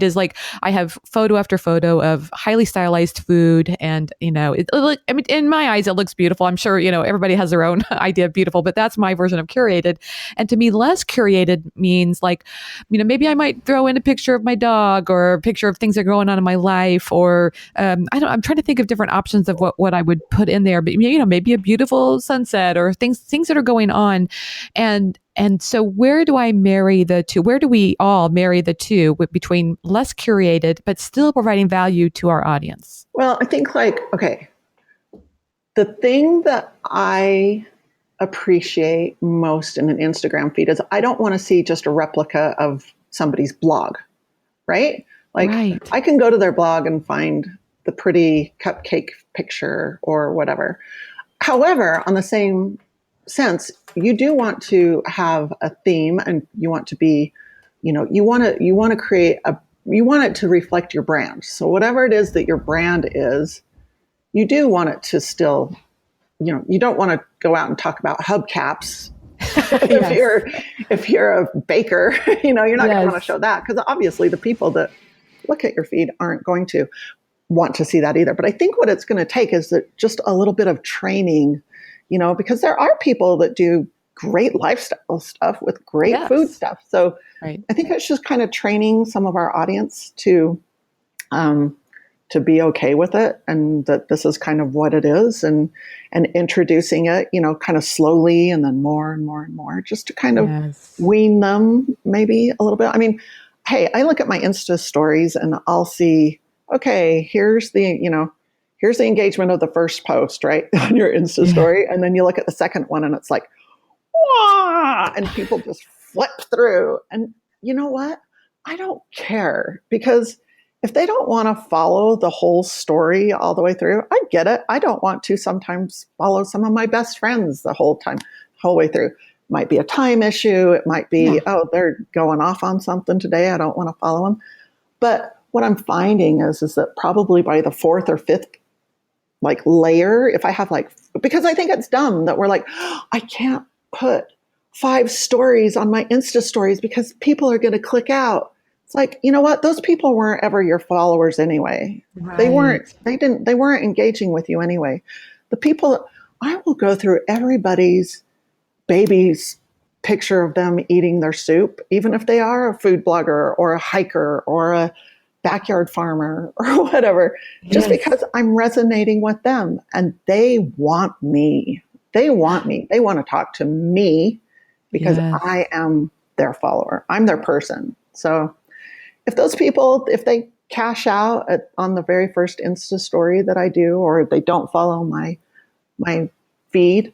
is like, I have photo after photo of highly stylized food, and in my eyes, it looks beautiful. I'm sure everybody has their own idea of beautiful, but that's my version of curated. And to me, less curated means, like, maybe I might throw in a picture of my dog or a picture of things that are going on in my life, or I'm trying to think of different options of what I would put in there, but maybe a beautiful sunset or things that are going on. And so where do I marry the two? Where do we all marry the two between less curated, but still providing value to our audience? Well, I think, okay, the thing that I appreciate most in an Instagram feed is I don't want to see just a replica of somebody's blog, right? I can go to their blog and find the pretty cupcake picture or whatever. However, on the same sense, you do want to have a theme, and you want to be, you want to create you want it to reflect your brand. So whatever it is that your brand is, you do want it to still, you don't want to go out and talk about hubcaps. If you're a baker, you're not going to want to show that, because obviously the people that look at your feed aren't going to want to see that either. But I think what it's going to take is just a little bit of training, because there are people that do great lifestyle stuff with great food stuff. So I think it's just kind of training some of our audience to be okay with it, and that this is kind of what it is, and introducing it, kind of slowly, and then more and more and more, just to kind of wean them maybe a little bit. I mean, hey, I look at my Insta stories and I'll see, okay, here's the engagement of the first post, right, on your Insta story. And then you look at the second one and it's like, wah, and people just flip through. And you know what? I don't care, because if they don't want to follow the whole story all the way through, I get it. I don't want to sometimes follow some of my best friends the whole way through. It might be a time issue. It might be, oh, they're going off on something today, I don't want to follow them. But what I'm finding is that probably by the fourth or fifth layer, if I have because I think it's dumb that we're like, I can't put 5 stories on my Insta stories because people are going to click out. It's like, you know what? Those people weren't ever your followers anyway. Right. They weren't engaging with you anyway. The people, I will go through everybody's baby's picture of them eating their soup, even if they are a food blogger or a hiker or a backyard farmer or whatever, just because I'm resonating with them and they want me. They want me. They want to talk to me because I am their follower. I'm their person. So if those people, if they cash out on the very first Insta story that I do, or they don't follow my feed,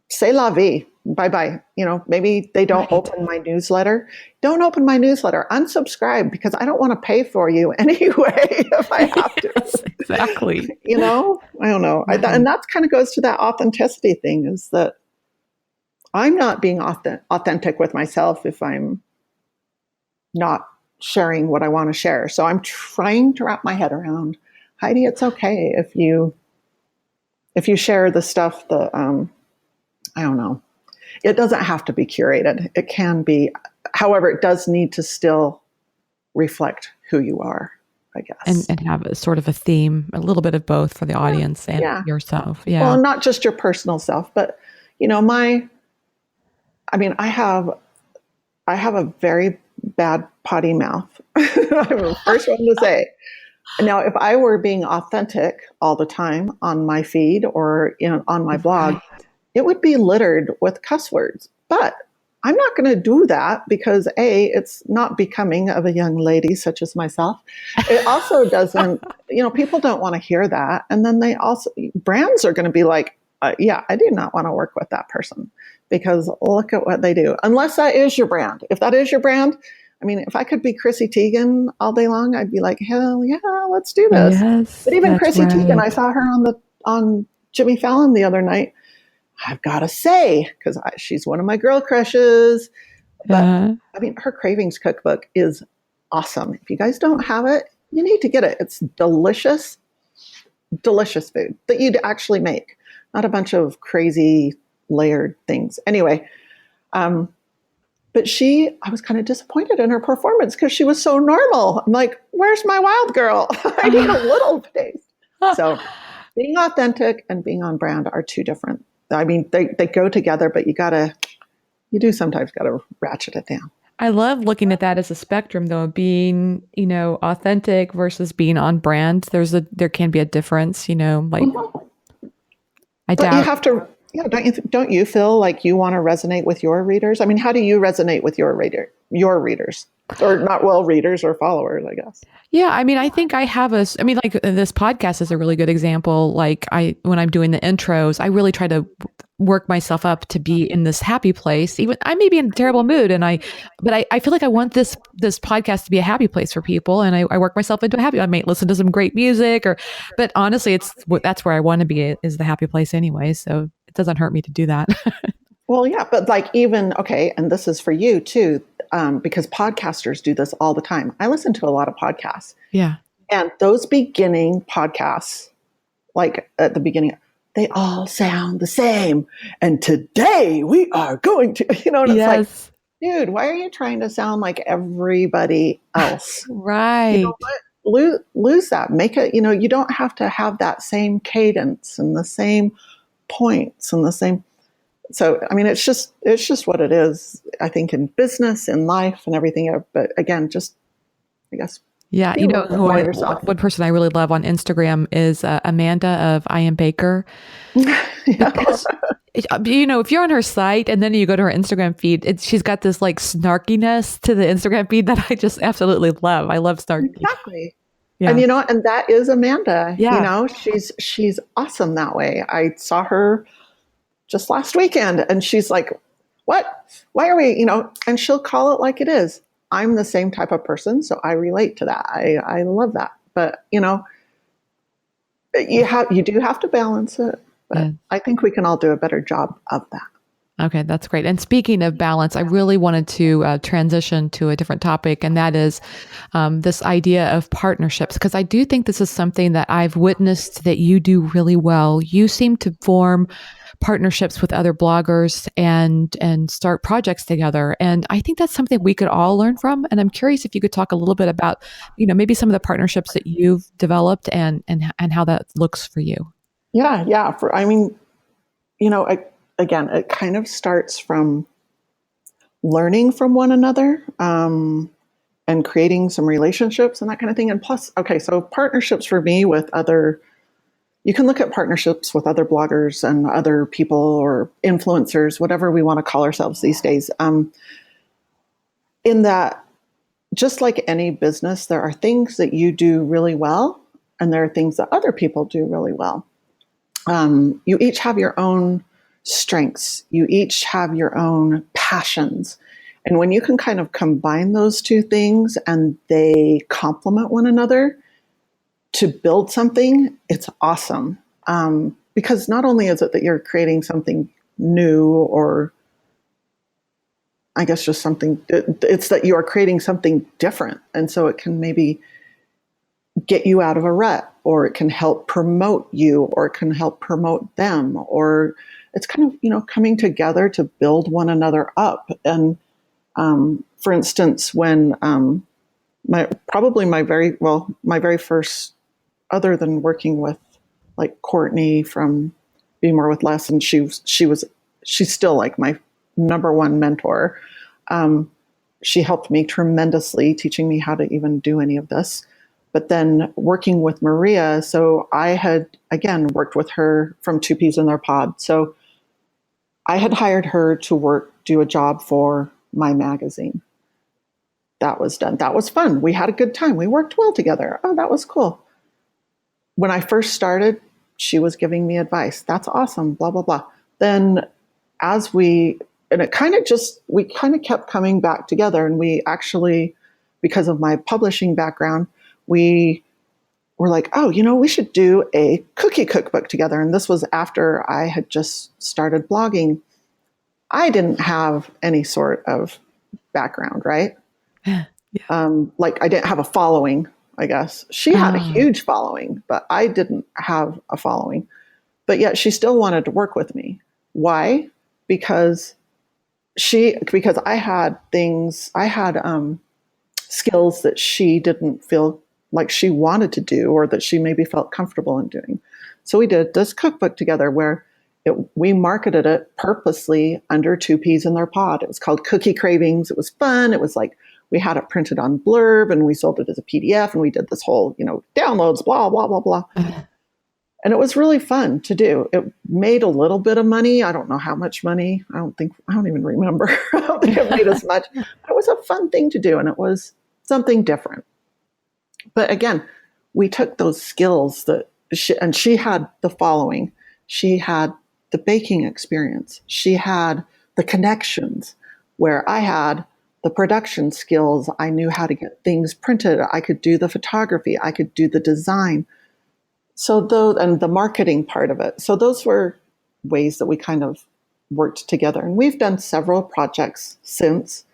c'est la vie. Bye-bye. Maybe they don't open my newsletter. Don't open my newsletter. Unsubscribe because I don't want to pay for you anyway if I have to. Yes, exactly. I don't know. And that kind of goes to that authenticity thing, is that I'm not being authentic with myself if I'm not sharing what I want to share. So I'm trying to wrap my head around, Heidi, it's okay if you share the stuff that, I don't know. It doesn't have to be curated. It can be, however, it does need to still reflect who you are, I guess. And have a sort of a theme, a little bit of both for the audience and yourself. Yeah. Well, not just your personal self, but I have a very bad potty mouth. I'm the first one to say. Now, if I were being authentic all the time on my feed or on my blog, it would be littered with cuss words. But I'm not going to do that because it's not becoming of a young lady such as myself. It also doesn't, people don't want to hear that. And then brands are going to be like, I do not want to work with that person because look at what they do. Unless that is your brand. If that is your brand, if I could be Chrissy Teigen all day long, I'd be like, hell yeah, let's do this. Yes, but even Chrissy Teigen, I saw her on Jimmy Fallon the other night. I've got to say, because she's one of my girl crushes. But her Cravings cookbook is awesome. If you guys don't have it, you need to get it. It's delicious, delicious food that you'd actually make, not a bunch of crazy layered things. Anyway, but I was kind of disappointed in her performance because she was so normal. I'm like, where's my wild girl? I need a little taste. So being authentic and being on brand are two different. They go together, but you do sometimes got to ratchet it down. I love looking at that as a spectrum, though, being, authentic versus being on brand. There can be a difference, I doubt. You have to, don't you feel like you want to resonate with your readers? How do you resonate with your readers? Or not, readers or followers, I guess. Yeah, I think I have this podcast is a really good example. When I'm doing the intros, I really try to work myself up to be in this happy place. Even I may be in a terrible mood, but I feel like I want this podcast to be a happy place for people, and I work myself into a happy. I may listen to some great music, but honestly, that's where I want to be, is the happy place anyway. So it doesn't hurt me to do that. Well, yeah, but and this is for you too. Because podcasters do this all the time. I listen to a lot of podcasts. Yeah. And those beginning podcasts, like at the beginning, they all sound the same. And today we are going to, and it's like, dude, why are you trying to sound like everybody else? Right. You know what? Lose that. Make it, you don't have to have that same cadence and the same points and the same. So, it's just what it is, I think, in business, in life and everything. But again, just, I guess. Yeah. One person I really love on Instagram is Amanda of I Am Baker. Because, if you're on her site and then you go to her Instagram feed, she's got this snarkiness to the Instagram feed that I just absolutely love. I love snarky. Exactly. Yeah. And, and that is Amanda. Yeah. She's awesome that way. I saw her just last weekend. And she's like, what? Why are we, and she'll call it like it is. I'm the same type of person, so I relate to that. I love that. But, you do have to balance it. But I think we can all do a better job of that. Okay, that's great. And speaking of balance, I really wanted to transition to a different topic, and that is this idea of partnerships, because I do think this is something that I've witnessed that you do really well. You seem to form partnerships with other bloggers and start projects together. And I think that's something we could all learn from. And I'm curious if you could talk a little bit about, maybe some of the partnerships that you've developed and how that looks for you. Yeah. Again, it kind of starts from learning from one another, and creating some relationships and that kind of thing. And plus, so partnerships for me with you can look at partnerships with other bloggers and other people or influencers, whatever we want to call ourselves these days. In that, just like any business, there are things that you do really well, and there are things that other people do really well. You each have your own strengths. You each have your own passions. And when you can kind of combine those two things and they complement one another to build something, it's awesome. Because not only is it that you're creating something new, or I guess just something, it's that you are creating something different. And so it can maybe get you out of a rut, or it can help promote you, or it can help promote them, or it's kind of, coming together to build one another up. And for instance, when my very first, other than working with like Courtney from Be More with Less, and she's still like my number one mentor. She helped me tremendously, teaching me how to even do any of this. But then working with Maria, so I had, again, worked with her from Two Peas in Their Pod. So I had hired her to do a job for my magazine. That was done. That was fun. We had a good time. We worked well together. Oh, that was cool. When I first started, she was giving me advice. That's awesome, blah, blah, blah. Then we kind of kept coming back together. And we actually, because of my publishing background, we were like, oh, we should do a cookie cookbook together. And this was after I had just started blogging. I didn't have any sort of background, right? Yeah. Like I didn't have a following, I guess. She had a huge following, but I didn't have a following. But yet she still wanted to work with me. Why? Because I had skills that she didn't feel like she wanted to do, or that she maybe felt comfortable in doing. So we did this cookbook together where we marketed it purposely under Two Peas in Their Pod. It was called Cookie Cravings. It was fun. It was like, we had it printed on blurb and we sold it as a PDF, and we did this whole, downloads, blah, blah, blah, blah. And it was really fun to do. It made a little bit of money. I don't know how much money. I don't even remember. I don't think it made as much. It was a fun thing to do, and it was something different. But again, we took those skills she had the following. She had the baking experience. She had the connections, where I had the production skills. I knew how to get things printed. I could do the photography. I could do the design. And the marketing part of it. So those were ways that we kind of worked together. And we've done several projects since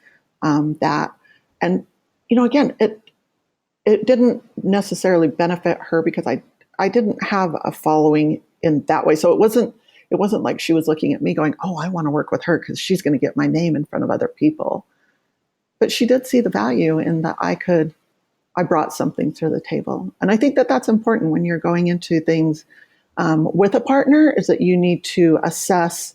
that. And, again, it didn't necessarily benefit her because I didn't have a following in that way. So it wasn't like she was looking at me going, oh, I want to work with her because she's going to get my name in front of other people. But she did see the value in that I brought something to the table. And I think that that's important when you're going into things with a partner, is that you need to assess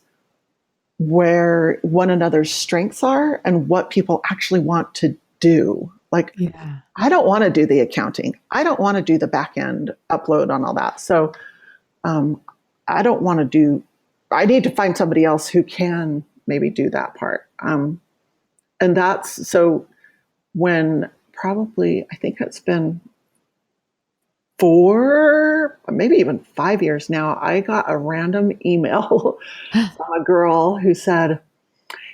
where one another's strengths are and what people actually want to do. Like, I don't want to do the accounting. I don't want to do the back end upload on all that. So I need to find somebody else who can maybe do that part. And that's, so when probably, I think it's been 4, maybe even 5 years now, I got a random email from a girl who said,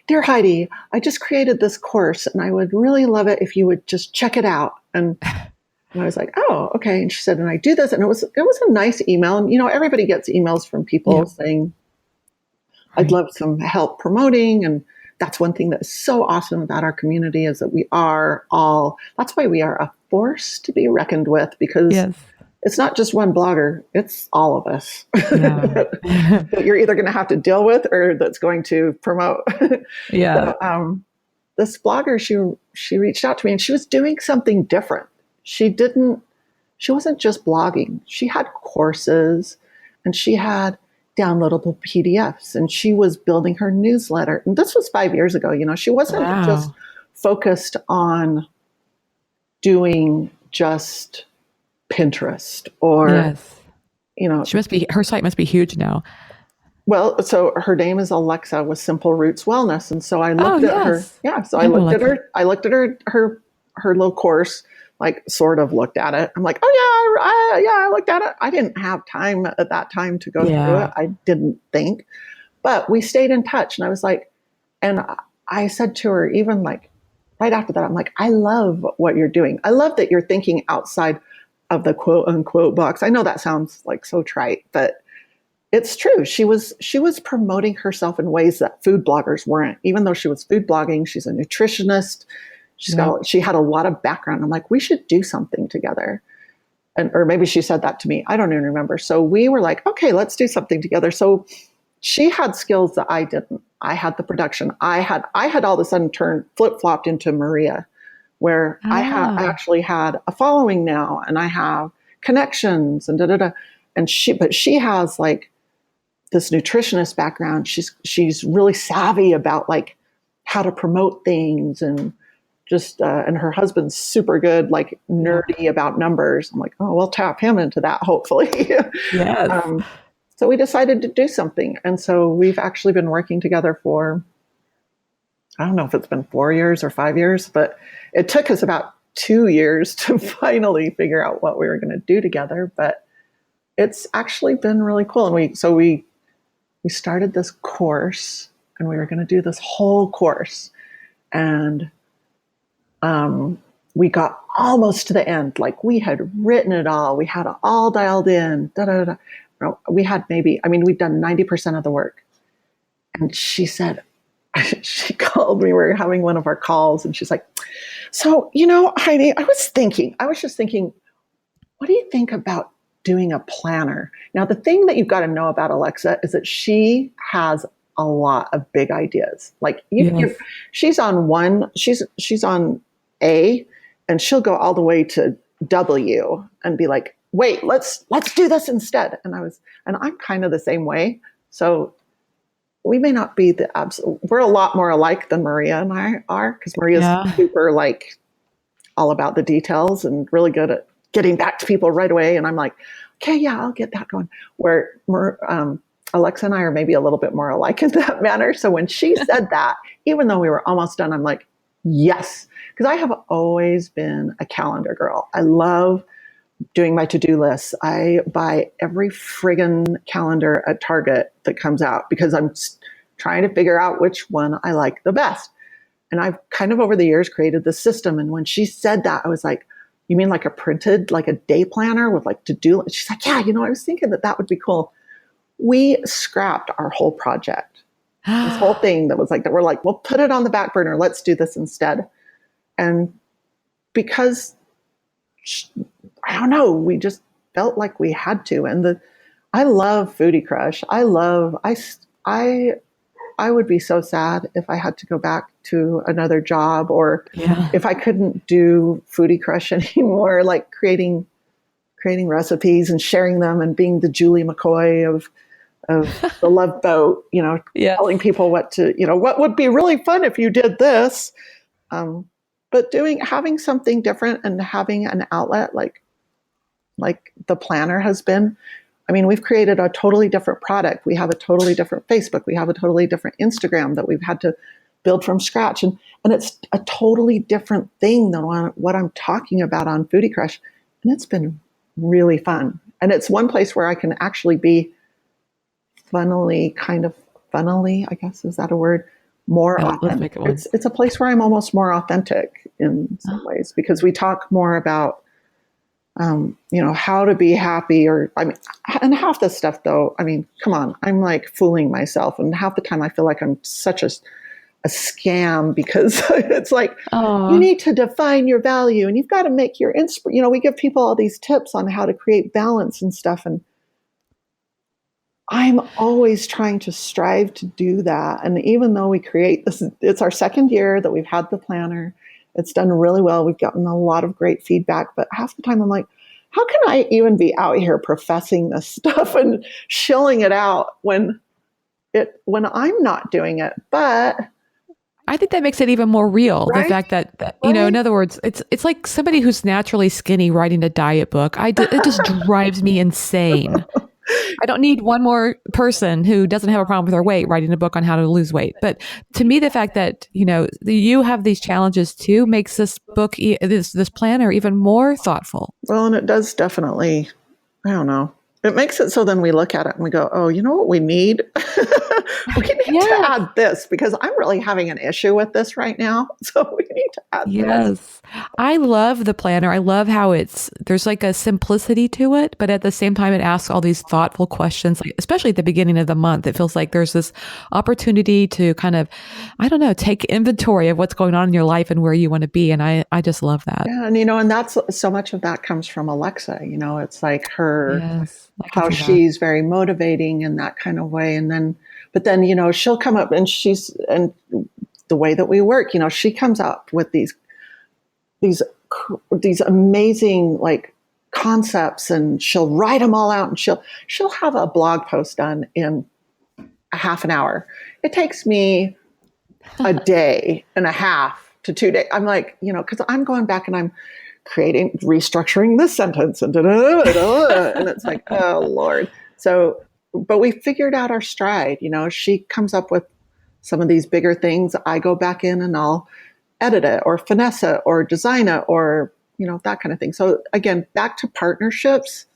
"Dear Heidi, I just created this course and I would really love it if you would just check it out." And I was like, "Oh, okay." And she said, "And I do this." And it was a nice email. And, everybody gets emails from people saying, "I'd love some help promoting." And that's one thing that is so awesome about our community, is that that's why we are a force to be reckoned with, because it's not just one blogger, it's all of us Yeah. that you're either going to have to deal with or that's going to promote. Yeah. So, this blogger, she reached out to me and she was doing something different. She wasn't just blogging. She had courses and she had downloadable PDFs and she was building her newsletter. And this was 5 years ago. She wasn't just focused on doing just Pinterest or, her site must be huge now. Well, so her name is Alexa with Simple Roots Wellness. And so I looked at her. Yeah. So I looked at her little course, like sort of looked at it. I'm like, oh yeah, I looked at it. I didn't have time at that time to go through it. I didn't think, but we stayed in touch. And I was like, and I said to her, even like right after that, I'm like, I love what you're doing. I love that you're thinking outside of the quote unquote box. I know that sounds like so trite, but it's true. She was promoting herself in ways that food bloggers weren't. Even though she was food blogging, she's a nutritionist. She had a lot of background. I'm like, we should do something together. Or maybe she said that to me. I don't even remember. So we were like, okay, let's do something together. So she had skills that I didn't. I had the production. I had all of a sudden flip-flopped into Maria, where I actually had a following now and I have connections and And she has like this nutritionist background. She's really savvy about like how to promote things and just, and her husband's super good, like nerdy about numbers. I'm like, oh, we'll tap him into that hopefully. Yes. So we decided to do something. And so we've actually been working together for, I don't know if it's been 4 years or 5 years, but it took us about 2 years to finally figure out what we were going to do together. But it's actually been really cool. And we started this course and we were going to do this whole course. And we got almost to the end. Like we had written it all. We had it all dialed in. We had we'd done 90% of the work. And she said, she called me, we were having one of our calls and she's like, so, Heidi, I was just thinking, what do you think about doing a planner? Now, the thing that you've got to know about Alexa is that she has a lot of big ideas. Like she's on she's on A and she'll go all the way to W and be like, wait, let's do this instead. And I'm kind of the same way. So we may not be we're a lot more alike than Maria and I are, because Maria's super like all about the details and really good at getting back to people right away. And I'm like, okay, yeah, I'll get that going. Where Alexa and I are maybe a little bit more alike in that manner. So when she said that, even though we were almost done, I'm like, yes, because I have always been a calendar girl. I love doing my to-do lists. I buy every friggin' calendar at Target that comes out because I'm trying to figure out which one I like the best. And I've kind of over the years created this system. And when she said that, I was like, you mean like a printed, like a day planner with like to-do? She's like, yeah, I was thinking that would be cool. We scrapped our whole project. This whole thing that was like that. We're like, we'll put it on the back burner. Let's do this instead. And because I don't know, we just felt like we had to. And I love Foodie Crush. I would be so sad if I had to go back to another job or if I couldn't do Foodie Crush anymore, like creating recipes and sharing them and being the Julie McCoy of the Love Boat, telling people what would be really fun if you did this. But having something different and having an outlet like the planner has been. I mean, we've created a totally different product. We have a totally different Facebook. We have a totally different Instagram that we've had to build from scratch. And it's a totally different thing than what I'm talking about on Foodie Crush. And it's been really fun. And it's one place where I can actually be funnily, I guess, is that a word? More authentic. It's a place where I'm almost more authentic in some ways because we talk more about how to be happy and half the stuff though, come on, I'm like fooling myself. And half the time I feel like I'm such a a scam because it's like, you need to define your value and you've got to make your we give people all these tips on how to create balance and stuff. And I'm always trying to strive to do that. And even though we create this, it's our second year that we've had the planner. It's done really well. We've gotten a lot of great feedback, but half the time I'm like, how can I even be out here professing this stuff and shilling it out when I'm not doing it? But I think that makes it even more real. Right? The fact that you know, in other words, it's like somebody who's naturally skinny writing a diet book. It just drives me insane. I don't need one more person who doesn't have a problem with their weight writing a book on how to lose weight. But to me, the fact that, you have these challenges too makes this book, this planner even more thoughtful. Well, and it does definitely, I don't know. It makes it so then we look at it and we go, oh, you know what we need? We need to add this because I'm really having an issue with this right now. So we need to add this. Yes. I love the planner. I love how there's like a simplicity to it, but at the same time, it asks all these thoughtful questions, like, especially at the beginning of the month. It feels like there's this opportunity to kind of, I don't know, take inventory of what's going on in your life and where you want to be. And I just love that. Yeah. And, and that's so much of that comes from Alexa. It's like her, how she's very motivating in that kind of way. But then, she'll come up and and the way that we work, she comes up with these amazing like concepts and she'll write them all out and she'll have a blog post done in a half an hour. It takes me a day and a half to 2 days. I'm like, because I'm going back and I'm restructuring this sentence and and it's like, oh Lord. So, but we figured out our stride. She comes up with some of these bigger things. I go back in and I'll edit it or finesse it or design it or, that kind of thing. So again, back to partnerships,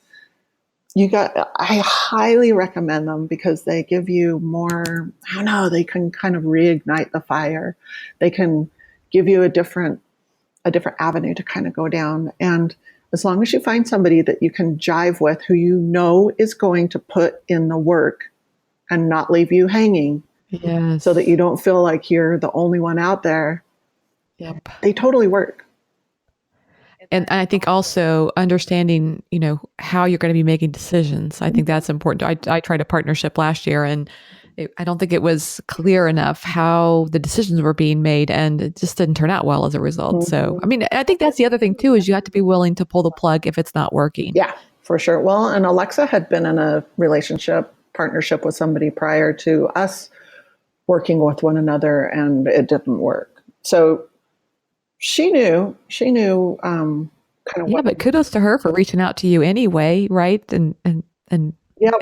I highly recommend them because they give you more, I don't know, they can kind of reignite the fire. They can give you a different avenue to kind of go down. And as long as you find somebody that you can jive with, who is going to put in the work and not leave you hanging, so that you don't feel like you're the only one out there. Yep. They totally work. And I think also understanding, how you're going to be making decisions. I think that's important. I tried a partnership last year and I don't think it was clear enough how the decisions were being made and it just didn't turn out well as a result. Mm-hmm. So, I think that's the other thing too, is you have to be willing to pull the plug if it's not working. Yeah, for sure. Well, and Alexa had been in a partnership with somebody prior to us working with one another and it didn't work. So she knew kind of what. But kudos to her for reaching out to you anyway, right? And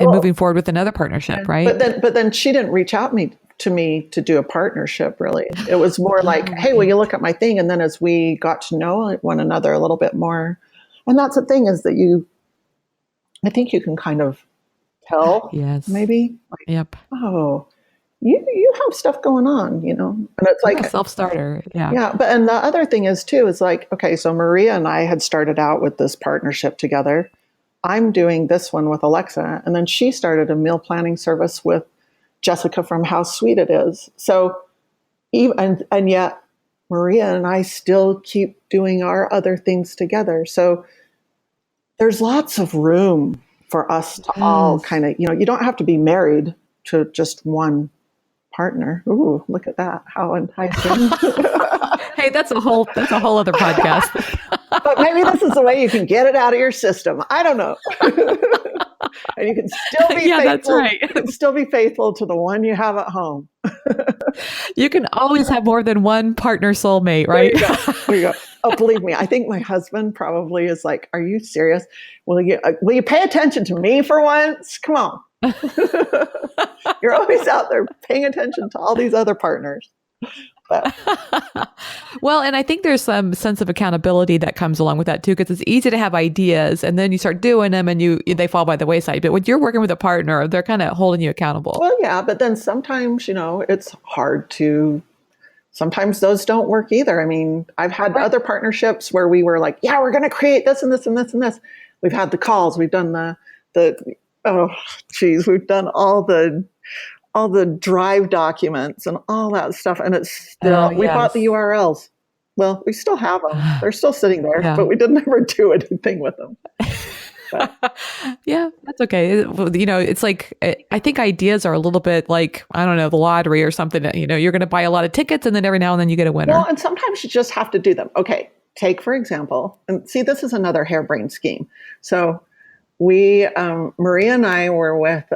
moving forward with another partnership, right? But then she didn't reach out to me to do a partnership, really. It was more like, hey, will you look at my thing? And then as we got to know one another a little bit more, and that's the thing is that I think you can kind of tell, maybe, like, oh, you have stuff going on, and it's like a self-starter. Yeah. But, and the other thing is too, is like, okay, so Maria and I had started out with this partnership together. I'm doing this one with Alexa. And then she started a meal planning service with Jessica from How Sweet It Is. So and yet Maria and I still keep doing our other things together. So there's lots of room for us to all kind of, you don't have to be married to just one partner. Ooh, look at that. How enticing. Hey, that's a whole other podcast. But maybe this is the way you can get it out of your system. I don't know. And you can still be faithful. That's right. You can still be faithful to the one you have at home. You can always have more than one partner soulmate, right? There you go. Oh, believe me, I think my husband probably is like, are you serious? Will you pay attention to me for once? Come on. You're always out there paying attention to all these other partners. Well, and I think there's some sense of accountability that comes along with that too, because it's easy to have ideas and then you start doing them and they fall by the wayside. But when you're working with a partner, they're kind of holding you accountable. Well, yeah, but then sometimes, it's hard sometimes those don't work either. I mean, I've had other partnerships where we were like, yeah, we're going to create this and this and this and this. We've had the calls, we've done we've done all all the drive documents and all that stuff. And it's still, we bought the URLs. Well, we still have them. They're still sitting there, but we didn't ever do anything with them. Yeah, that's okay. It's like, I think ideas are a little bit like, I don't know, the lottery or something. You're going to buy a lot of tickets and then every now and then you get a winner. Well, and sometimes you just have to do them. Okay, take, for example, and see, this is another harebrained scheme. So Maria and I were with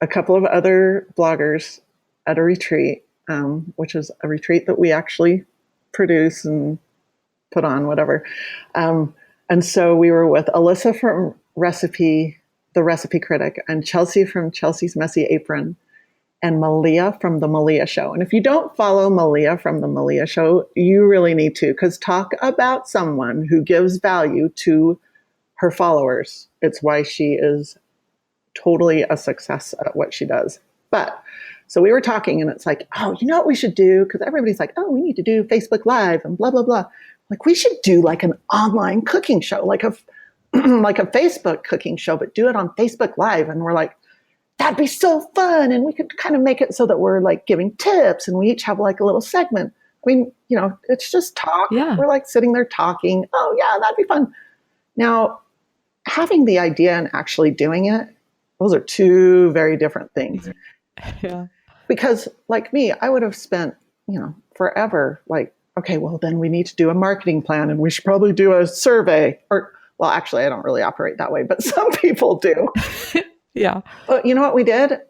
a couple of other bloggers at a retreat, which is a retreat that we actually produce and put on, whatever. And so we were with Alyssa from The Recipe Critic, and Chelsea from Chelsea's Messy Apron, and Malia from The Malia Show. And if you don't follow Malia from The Malia Show, you really need to, because talk about someone who gives value to her followers. It's why she is totally a success at what she does. But so we were talking, and it's like, oh, you know what we should do? Because everybody's like, oh, we need to do Facebook Live and blah, blah, blah. Like, we should do like an online cooking show, like a Facebook cooking show, but do it on Facebook Live. And we're like, that'd be so fun. And we could kind of make it so that we're like giving tips, and we each have like a little segment. I mean, it's just talk. Yeah. We're like sitting there talking. Oh yeah, that'd be fun. Now, having the idea and actually doing it, those are two very different things. Yeah. Because like me, I would have spent, forever like, okay, well then we need to do a marketing plan, and we should probably do a survey. Or, well, actually I don't really operate that way, but some people do. Yeah. But you know what we did?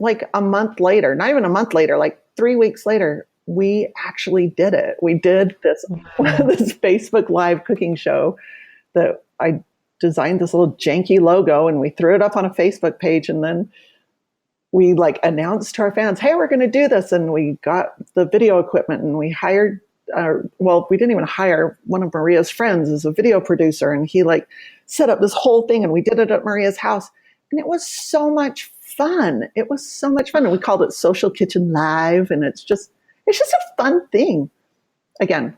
Like a month later, not even a month later, like 3 weeks later, we actually did it. We did this Facebook Live cooking show that I designed this little janky logo, and we threw it up on a Facebook page, and then we like announced to our fans, hey, we're going to do this. And we got the video equipment, and we hired, we didn't even hire, one of Maria's friends is a video producer, and he like set up this whole thing, and we did it at Maria's house. And it was so much fun. It was so much fun. And we called it Social Kitchen Live. And it's just a fun thing. Again,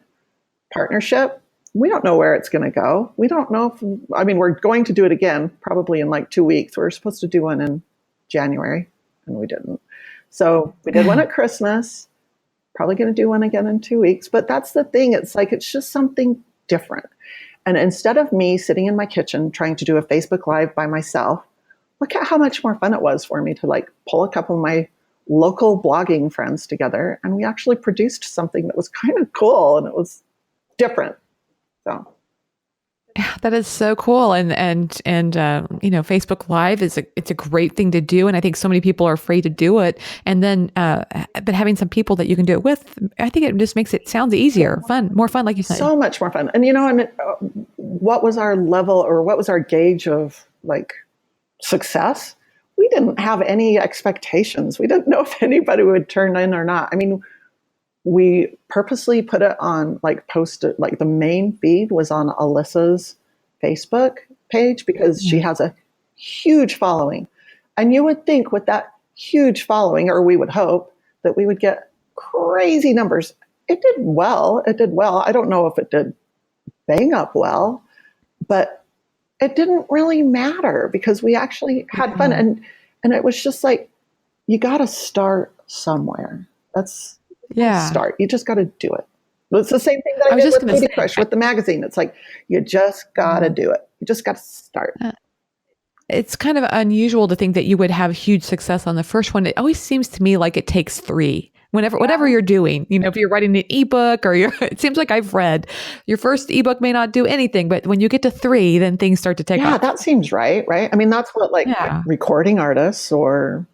partnership. We don't know where it's going to go. We don't know we're going to do it again, probably in like 2 weeks. We were supposed to do one in January, and we didn't. So we did one at Christmas, probably going to do one again in 2 weeks. But that's the thing. It's like, it's just something different. And instead of me sitting in my kitchen trying to do a Facebook Live by myself, look at how much more fun it was for me to like pull a couple of my local blogging friends together, and we actually produced something that was kind of cool, and it was different. So yeah, that is so cool. And Facebook Live it's a great thing to do. And I think so many people are afraid to do it. And then, but having some people that you can do it with, I think it just makes it sound easier, more fun, like you said. So much more fun. And what was our level, or what was our gauge of like success? We didn't have any expectations. We didn't know if anybody would turn in or not. I mean, we purposely put it on, like posted, like the main feed was on Alyssa's Facebook page, because she has a huge following. And you would think with that huge following, or we would hope that we would get crazy numbers. It did well. I don't know if it did bang up well, but it didn't really matter, because we actually had fun. And it was just like, you got to start somewhere. Start. You just got to do it. It's the same thing that I did with Foodie Push with the magazine. It's like, you just got to do it. You just got to start. It's kind of unusual to think that you would have huge success on the first one. It always seems to me like it takes 3. Whatever you're doing, if you're writing an ebook, or it seems like I've read your first ebook may not do anything, but when you get to 3, then things start to take off. Yeah, that seems right? I mean, that's what like recording artists or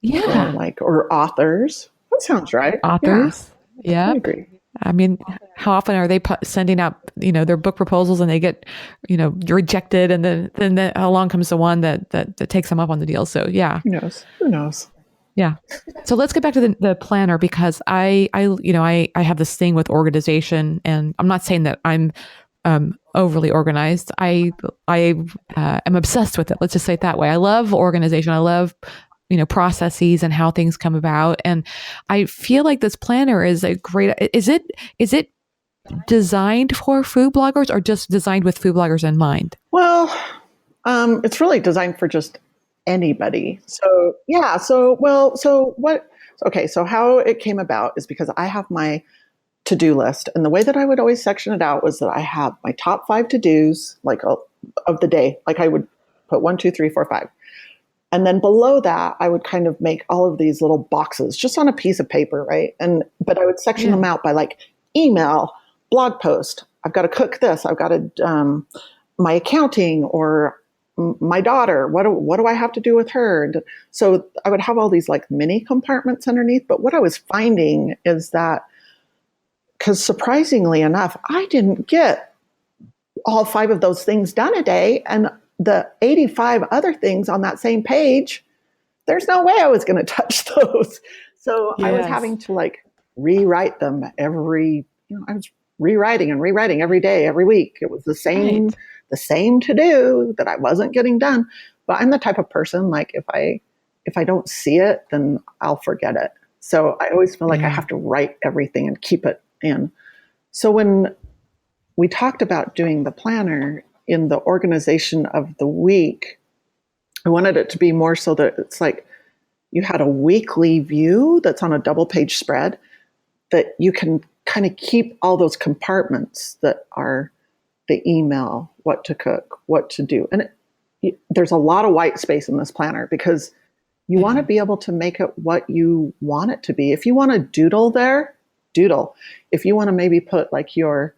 authors. That sounds right. Authors. Yeah. I agree. I mean, how often are they sending out, their book proposals, and they get, rejected, and then along comes the one that takes them up on the deal. So yeah. Who knows? Yeah. So let's get back to the planner, because I have this thing with organization, and I'm not saying that I'm overly organized. I am obsessed with it. Let's just say it that way. I love organization. I love, processes and how things come about. And I feel like this planner is a great, is it designed for food bloggers, or just designed with food bloggers in mind? Well, it's really designed for just anybody. So yeah. So how it came about is because I have my to-do list, and the way that I would always section it out was that I have my top 5 to-dos, like of the day. Like I would put 1, 2, 3, 4, 5. And then below that, I would kind of make all of these little boxes just on a piece of paper, right? But I would section them out by like email, blog post. I've got to cook this. I've got to my accounting, or my daughter. What do I have to do with her? And so I would have all these like mini compartments underneath. But what I was finding is that, because surprisingly enough, I didn't get all 5 of those things done a day, and the 85 other things on that same page, there's no way I was going to touch those. So I was having to like rewrite them I was rewriting and rewriting every day, every week. It was the same to do that I wasn't getting done. But I'm the type of person, like if I don't see it, then I'll forget it. So I always feel like I have to write everything and keep it in. So when we talked about doing the planner in the organization of the week, I wanted it to be more so that it's like you had a weekly view that's on a double page spread, that you can kind of keep all those compartments that are the email, what to cook, what to do. And there's a lot of white space in this planner, because you want to be able to make it what you want it to be. If you want to doodle there, doodle. If you want to maybe put like your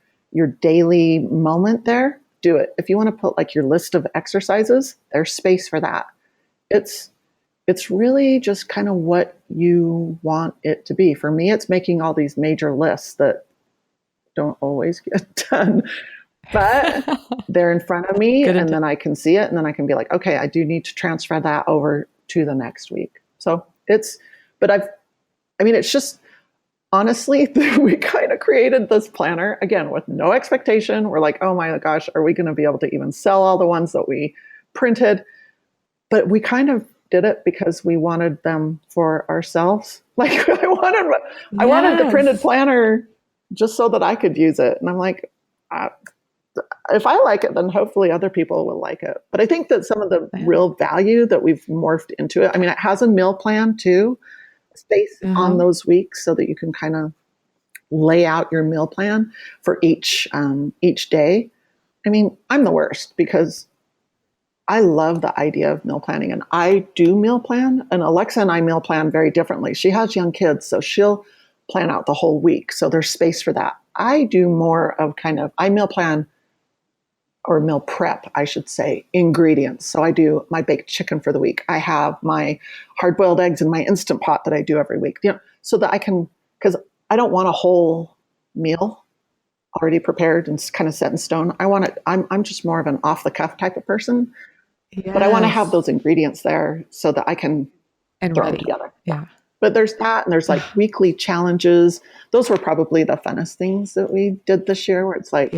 daily moment there, do it. If you want to put like your list of exercises, there's space for that. It's really just kind of what you want it to be. For me, it's making all these major lists that don't always get done, but they're in front of me, and then I can see it, and then I can be like, okay, I do need to transfer that over to the next week. So it's just, honestly, we kind of created this planner, again, with no expectation. We're like, oh my gosh, are we going to be able to even sell all the ones that we printed? But we kind of did it because we wanted them for ourselves. Like I wanted the printed planner just so that I could use it. And I'm like, if I like it, then hopefully other people will like it. But I think that some of the real value that we've morphed into it, I mean, it has a meal plan too, space on those weeks so that you can kind of lay out your meal plan for each day. I mean, I'm the worst because I love the idea of meal planning, and I do meal plan, and Alexa and I meal plan very differently. She has young kids, so she'll plan out the whole week. So there's space for that. I do more of I meal plan, or meal prep, I should say, ingredients. So I do my baked chicken for the week. I have my hard-boiled eggs in my Instant Pot that I do every week, so that I can, because I don't want a whole meal already prepared and kind of set in stone. I'm just more of an off-the-cuff type of person, but I want to have those ingredients there so that I can throw them together. Yeah. But there's that, and there's like weekly challenges. Those were probably the funnest things that we did this year, where it's like,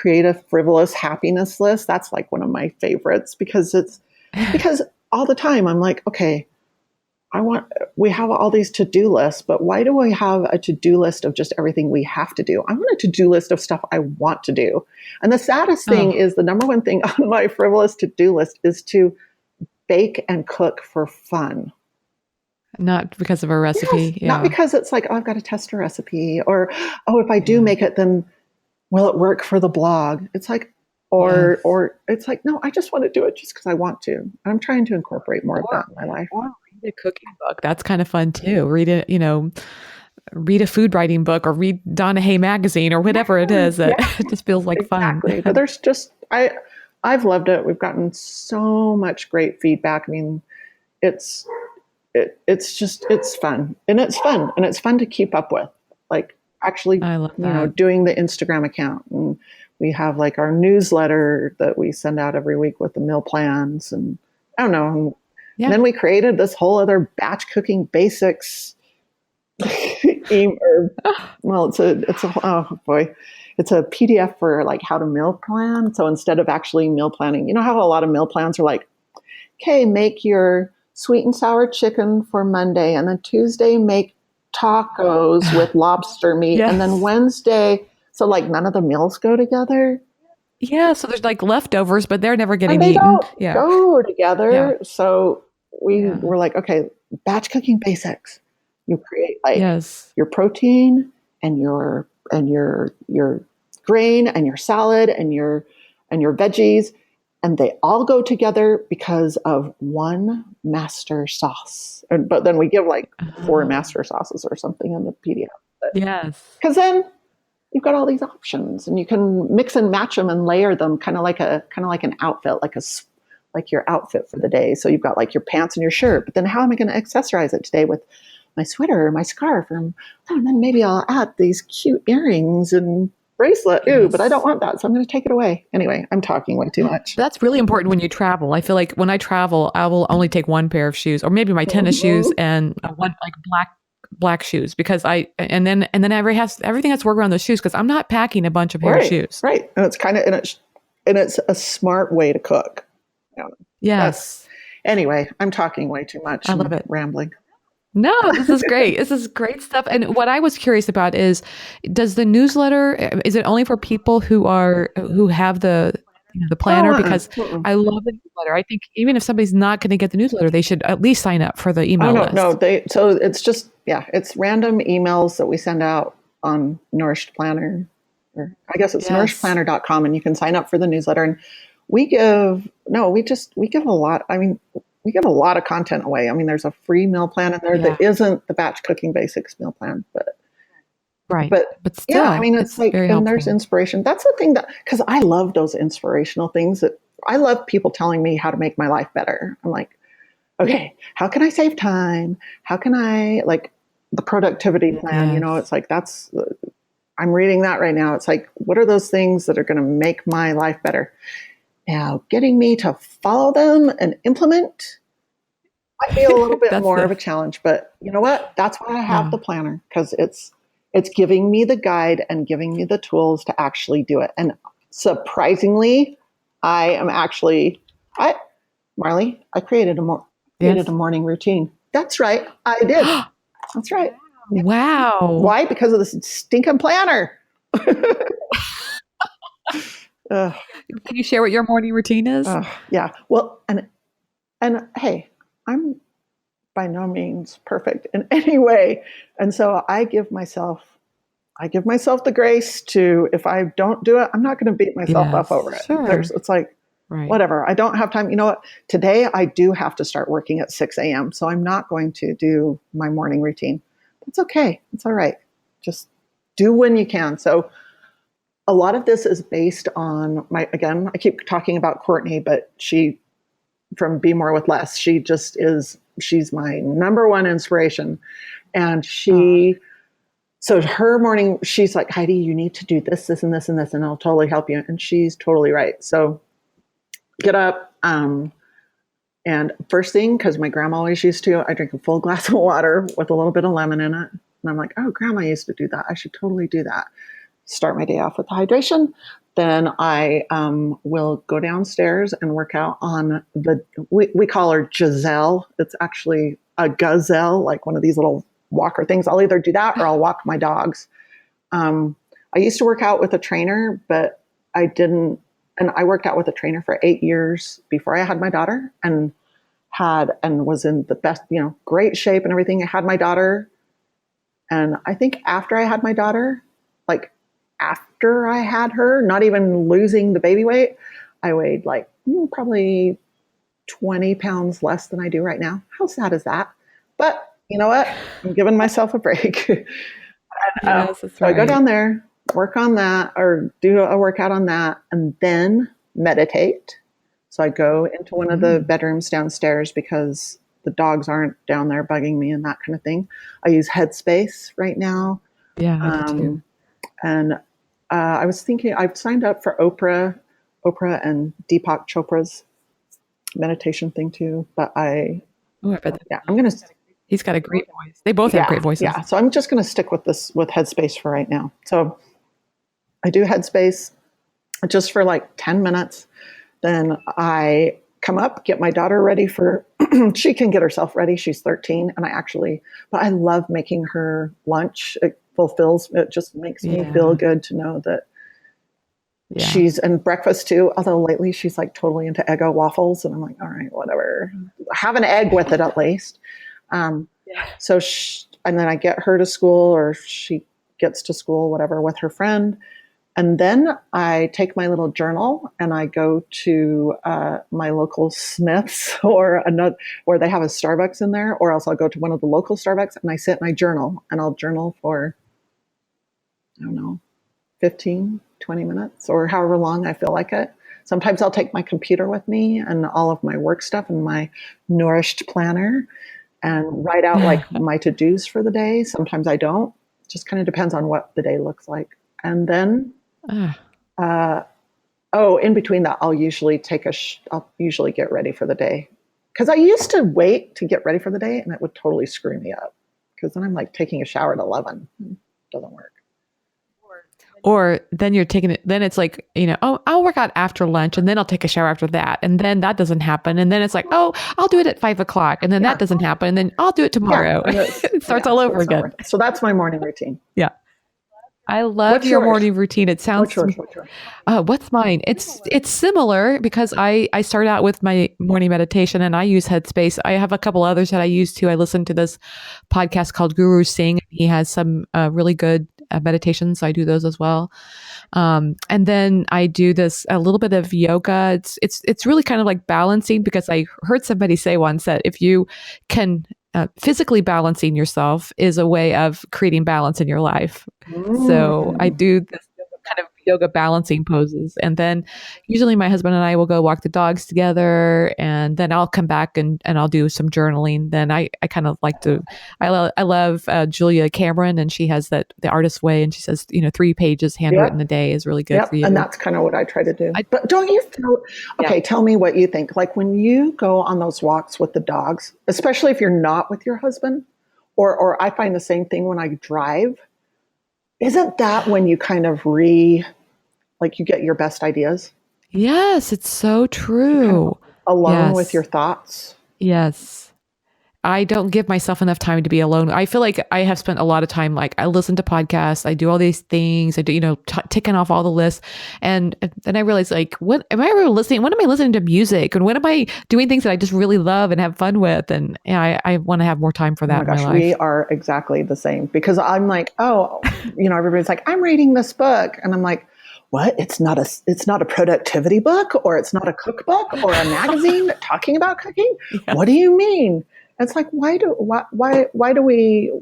create a frivolous happiness list. That's like one of my favorites, because all the time I'm like, okay, we have all these to-do lists, but why do we have a to-do list of just everything we have to do? I want a to-do list of stuff I want to do. And the saddest thing is, the number one thing on my frivolous to-do list is to bake and cook for fun. Not because of a recipe. Not because it's like, oh, I've got to test a recipe, or, oh, if I do make it, then will it work for the blog? It's like, or it's like, no, I just want to do it just because I want to. And I'm trying to incorporate more of that in my life. Or read a cooking book. That's kind of fun too. Read a food writing book, or read Donna Hay magazine, or whatever it is. That it just feels like fun. But there's just, I've loved it. We've gotten so much great feedback. I mean, it's fun, and it's fun to keep up with, like actually, doing the Instagram account, and we have like our newsletter that we send out every week with the meal plans, and I don't know. And then we created this whole other batch cooking basics. It's a PDF for like how to meal plan. So instead of actually meal planning, you know how a lot of meal plans are like, okay, make your sweet and sour chicken for Monday, and then Tuesday make tacos with lobster meat, and then Wednesday, so like none of the meals go together. Yeah, so there's like leftovers, but they're never getting eaten. They don't go together. So we were like, okay, batch cooking basics. You create like Yes. your protein and your grain and your salad and your veggies, and they all go together because of one master sauce. But then we give like 4 master sauces or something in the PDF. Yes. Because then you've got all these options, and you can mix and match them and layer them, kind of like an outfit, like your outfit for the day. So you've got like your pants and your shirt, but then how am I going to accessorize it today with my sweater or my scarf? And then maybe I'll add these cute earrings and bracelet. Yes. Ooh, but I don't want that, so I'm going to take it away. Anyway, I'm talking way too much. That's really important when you travel. I feel like when I travel, I will only take one pair of shoes, or maybe my tennis shoes and one like black shoes, because and then everything has to work around those shoes, because I'm not packing a bunch of pair of shoes. Right. And it's kind of and it's a smart way to cook. Yes. Anyway, I'm talking way too much. I love it. Rambling. No, this is great. This is great stuff. And what I was curious about is, does the newsletter, is it only for people who have the planner? Because I love the newsletter. I think even if somebody's not going to get the newsletter, they should at least sign up for the email list. No, so it's just, it's random emails that we send out on Nourished Planner, or I guess it's nourishedplanner.com, and you can sign up for the newsletter. And we give a lot. I mean, we give a lot of content away. I mean, there's a free meal plan in there that isn't the batch cooking basics meal plan, but still, I mean, it's like, and helpful. There's inspiration. That's the thing because I love those inspirational things. That I love people telling me how to make my life better. I'm like, okay, how can I save time? How can I, like, the productivity plan? It's like, I'm reading that right now. It's like, what are those things that are going to make my life better? Now, getting me to follow them and implement might be a little bit more of a challenge, but you know what? That's why I have the planner, because it's giving me the guide and giving me the tools to actually do it. And surprisingly, Marley, I created a morning routine. That's right. I did. That's right. Wow. Why? Because of this stinking planner. Can you share what your morning routine is? Yeah. Well, and hey, I'm by no means perfect in any way. And so I give myself the grace to, if I don't do it, I'm not going to beat myself up over it. Sure. It's like, whatever. I don't have time. You know what? Today I do have to start working at 6 a.m. So I'm not going to do my morning routine. It's okay. It's all right. Just do when you can. So a lot of this is based on I keep talking about Courtney, but she, from Be More with Less, she's my number one inspiration. And so her morning, she's like, Heidi, you need to do this, this, and this, and this, and it'll totally help you. And she's totally right. So get up, and first thing, because my grandma always used to, I drink a full glass of water with a little bit of lemon in it. And I'm like, oh, grandma used to do that. I should totally do that. Start my day off with hydration. Then I will go downstairs and work out on we call her Giselle. It's actually a gazelle, like one of these little walker things. I'll either do that or I'll walk my dogs. I used to work out with a trainer, but I didn't. And I worked out with a trainer for 8 years before I had my daughter, and was in the best, great shape and everything. I had my daughter. And I think after I had my daughter, like after I had her, not even losing the baby weight, I weighed like probably 20 pounds less than I do right now. How sad is that? But you know what? I'm giving myself a break. And, so I go down there, work on that, or do a workout on that, and then meditate. So I go into one of the bedrooms downstairs because the dogs aren't down there bugging me and that kind of thing. I use Headspace right now. Yeah, I do too. And I was thinking, I've signed up for Oprah and Deepak Chopra's meditation thing too. But I'm going to. He's got a great voice. They both have great voices. Yeah. So I'm just going to stick with Headspace for right now. So I do Headspace just for like 10 minutes. Then I come up, get my daughter ready she can get herself ready. She's 13. And but I love making her lunch. It just makes me feel good to know that Yeah. She's in breakfast too, although lately she's like totally into Eggo waffles. And I'm like, all right, whatever. Have an egg with it at least. So, and then I get her to school, or she gets to school, whatever, with her friend. And then I take my little journal and I go to my local Smith's or another where they have a Starbucks in there, or else I'll go to one of the local Starbucks and I sit and I journal, and I'll journal for, I don't know, 15, 20 minutes or however long I feel like it. Sometimes I'll take my computer with me and all of my work stuff and my nourished planner and write out like my to-dos for the day. Sometimes I don't. Just kind of depends on what the day looks like. And then in between that, I'll usually I'll usually get ready for the day. Because I used to wait to get ready for the day, and it would totally screw me up. Because then I'm like taking a shower at 11. It doesn't work. Or then you're taking it, then it's like, I'll work out after lunch and then I'll take a shower after that. And then that doesn't happen. And then it's like, I'll do it at 5 o'clock. And then that doesn't happen. And then I'll do it tomorrow. It starts all over again. So that's my morning routine. Yeah. I love your morning routine. It sounds. What's yours? What's mine? It's similar because I start out with my morning meditation and I use Headspace. I have a couple others that I use too. I listen to this podcast called Guru Singh. He has some really good meditations. So I do those as well. And then I do a little bit of yoga. It's really kind of like balancing, because I heard somebody say once that if you can physically balancing yourself is a way of creating balance in your life. So I do this kind of yoga balancing poses. And then usually my husband and I will go walk the dogs together, and then I'll come back and I'll do some journaling. Then I kind of like to, I love Julia Cameron, and she has the Artist's Way, and she says, 3 pages handwritten a day is really good for you. And that's kind of what I try to do. But don't you feel, tell me what you think. Like when you go on those walks with the dogs, especially if you're not with your husband, or I find the same thing when I drive, isn't that when you kind of you get your best ideas? Yes, it's so true. Kind of alone with your thoughts. Yes. I don't give myself enough time to be alone. I feel like I have spent a lot of time, like I listen to podcasts, I do all these things, I do, ticking off all the lists. And then I realize, like, what am I really listening? When am I listening to music? And when am I doing things that I just really love and have fun with? And I want to have more time for that in my life. We are exactly the same, because I'm like, everybody's like, I'm reading this book. And I'm like, what? It's not a productivity book, or it's not a cookbook or a magazine talking about cooking. Yeah. What do you mean? It's like, why are we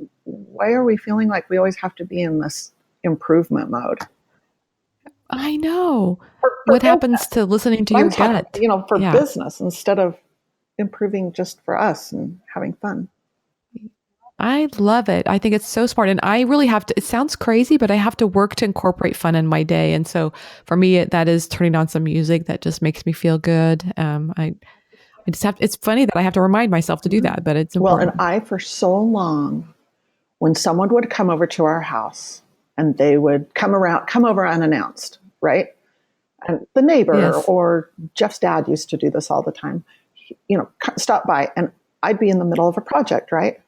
feeling like we always have to be in this improvement mode? I know. What happens to listening to your gut? For business, instead of improving just for us and having fun. I love it. I think it's so smart. And I really have to, it sounds crazy, but I have to work to incorporate fun in my day. And so for me, that is turning on some music that just makes me feel good. It's funny that I have to remind myself to do that, but it's important. Well, and for so long, when someone would come over to our house and they would come over unannounced, right? And the neighbor or Jeff's dad used to do this all the time, stop by, and I'd be in the middle of a project, right?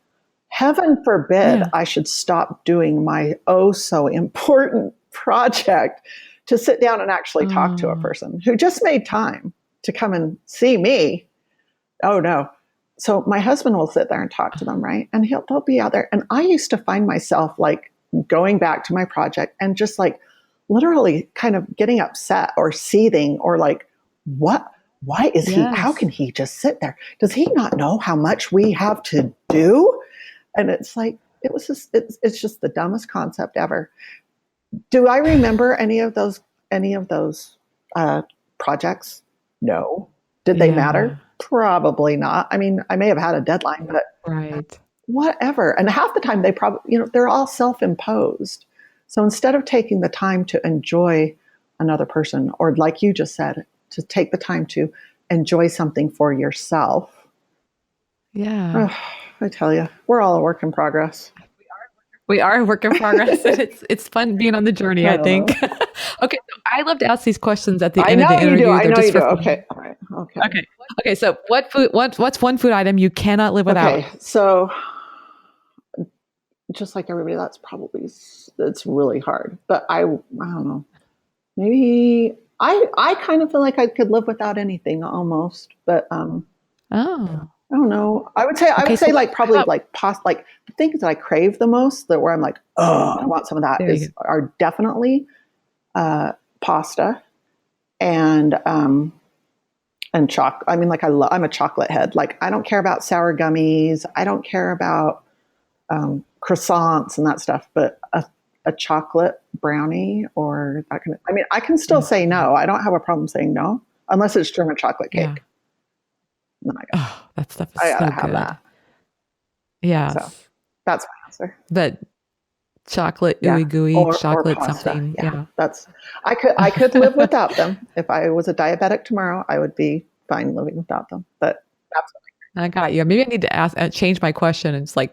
Heaven forbid I should stop doing my so important project to sit down and actually talk to a person who just made time to come and see me. Oh no. So my husband will sit there and talk to them, right? And they'll be out there. And I used to find myself like going back to my project and just like literally kind of getting upset or seething or like, what? Why is he? How can he just sit there? Does he not know how much we have to do? And it's like, it's just the dumbest concept ever. Do I remember any of those projects? No. Did they matter? Probably not. I mean, I may have had a deadline, but whatever. And half the time they probably, they're all self-imposed. So instead of taking the time to enjoy another person, or like you just said, to take the time to enjoy something for yourself. Yeah. I tell you, we're all a work in progress. We are a work in progress. It's fun being on the journey, I think. Okay, so I love to ask these questions at the end of the interview. I know you do. Okay, all right. Okay. So what's one food item you cannot live without? Okay, so just like everybody, it's really hard. But I don't know. Maybe I kind of feel like I could live without anything almost, but Oh, I don't know. I would say like probably like pasta, like the things that I crave the most, that where I'm like, oh, I want some of that, are definitely pasta and chocolate. I mean, like I'm a chocolate head. Like I don't care about sour gummies. I don't care about croissants and that stuff, but a chocolate brownie or that kind of. I mean, I can still say no. I don't have a problem saying no unless it's German chocolate cake. yeah. Then That stuff is I so gotta have good. that. Yes. So that's my answer. But chocolate, ooey gooey, chocolate or something. Yeah. That's I could live without them. If I was a diabetic tomorrow, I would be fine living without them. But that's I got you. Maybe I need to change my question. It's like,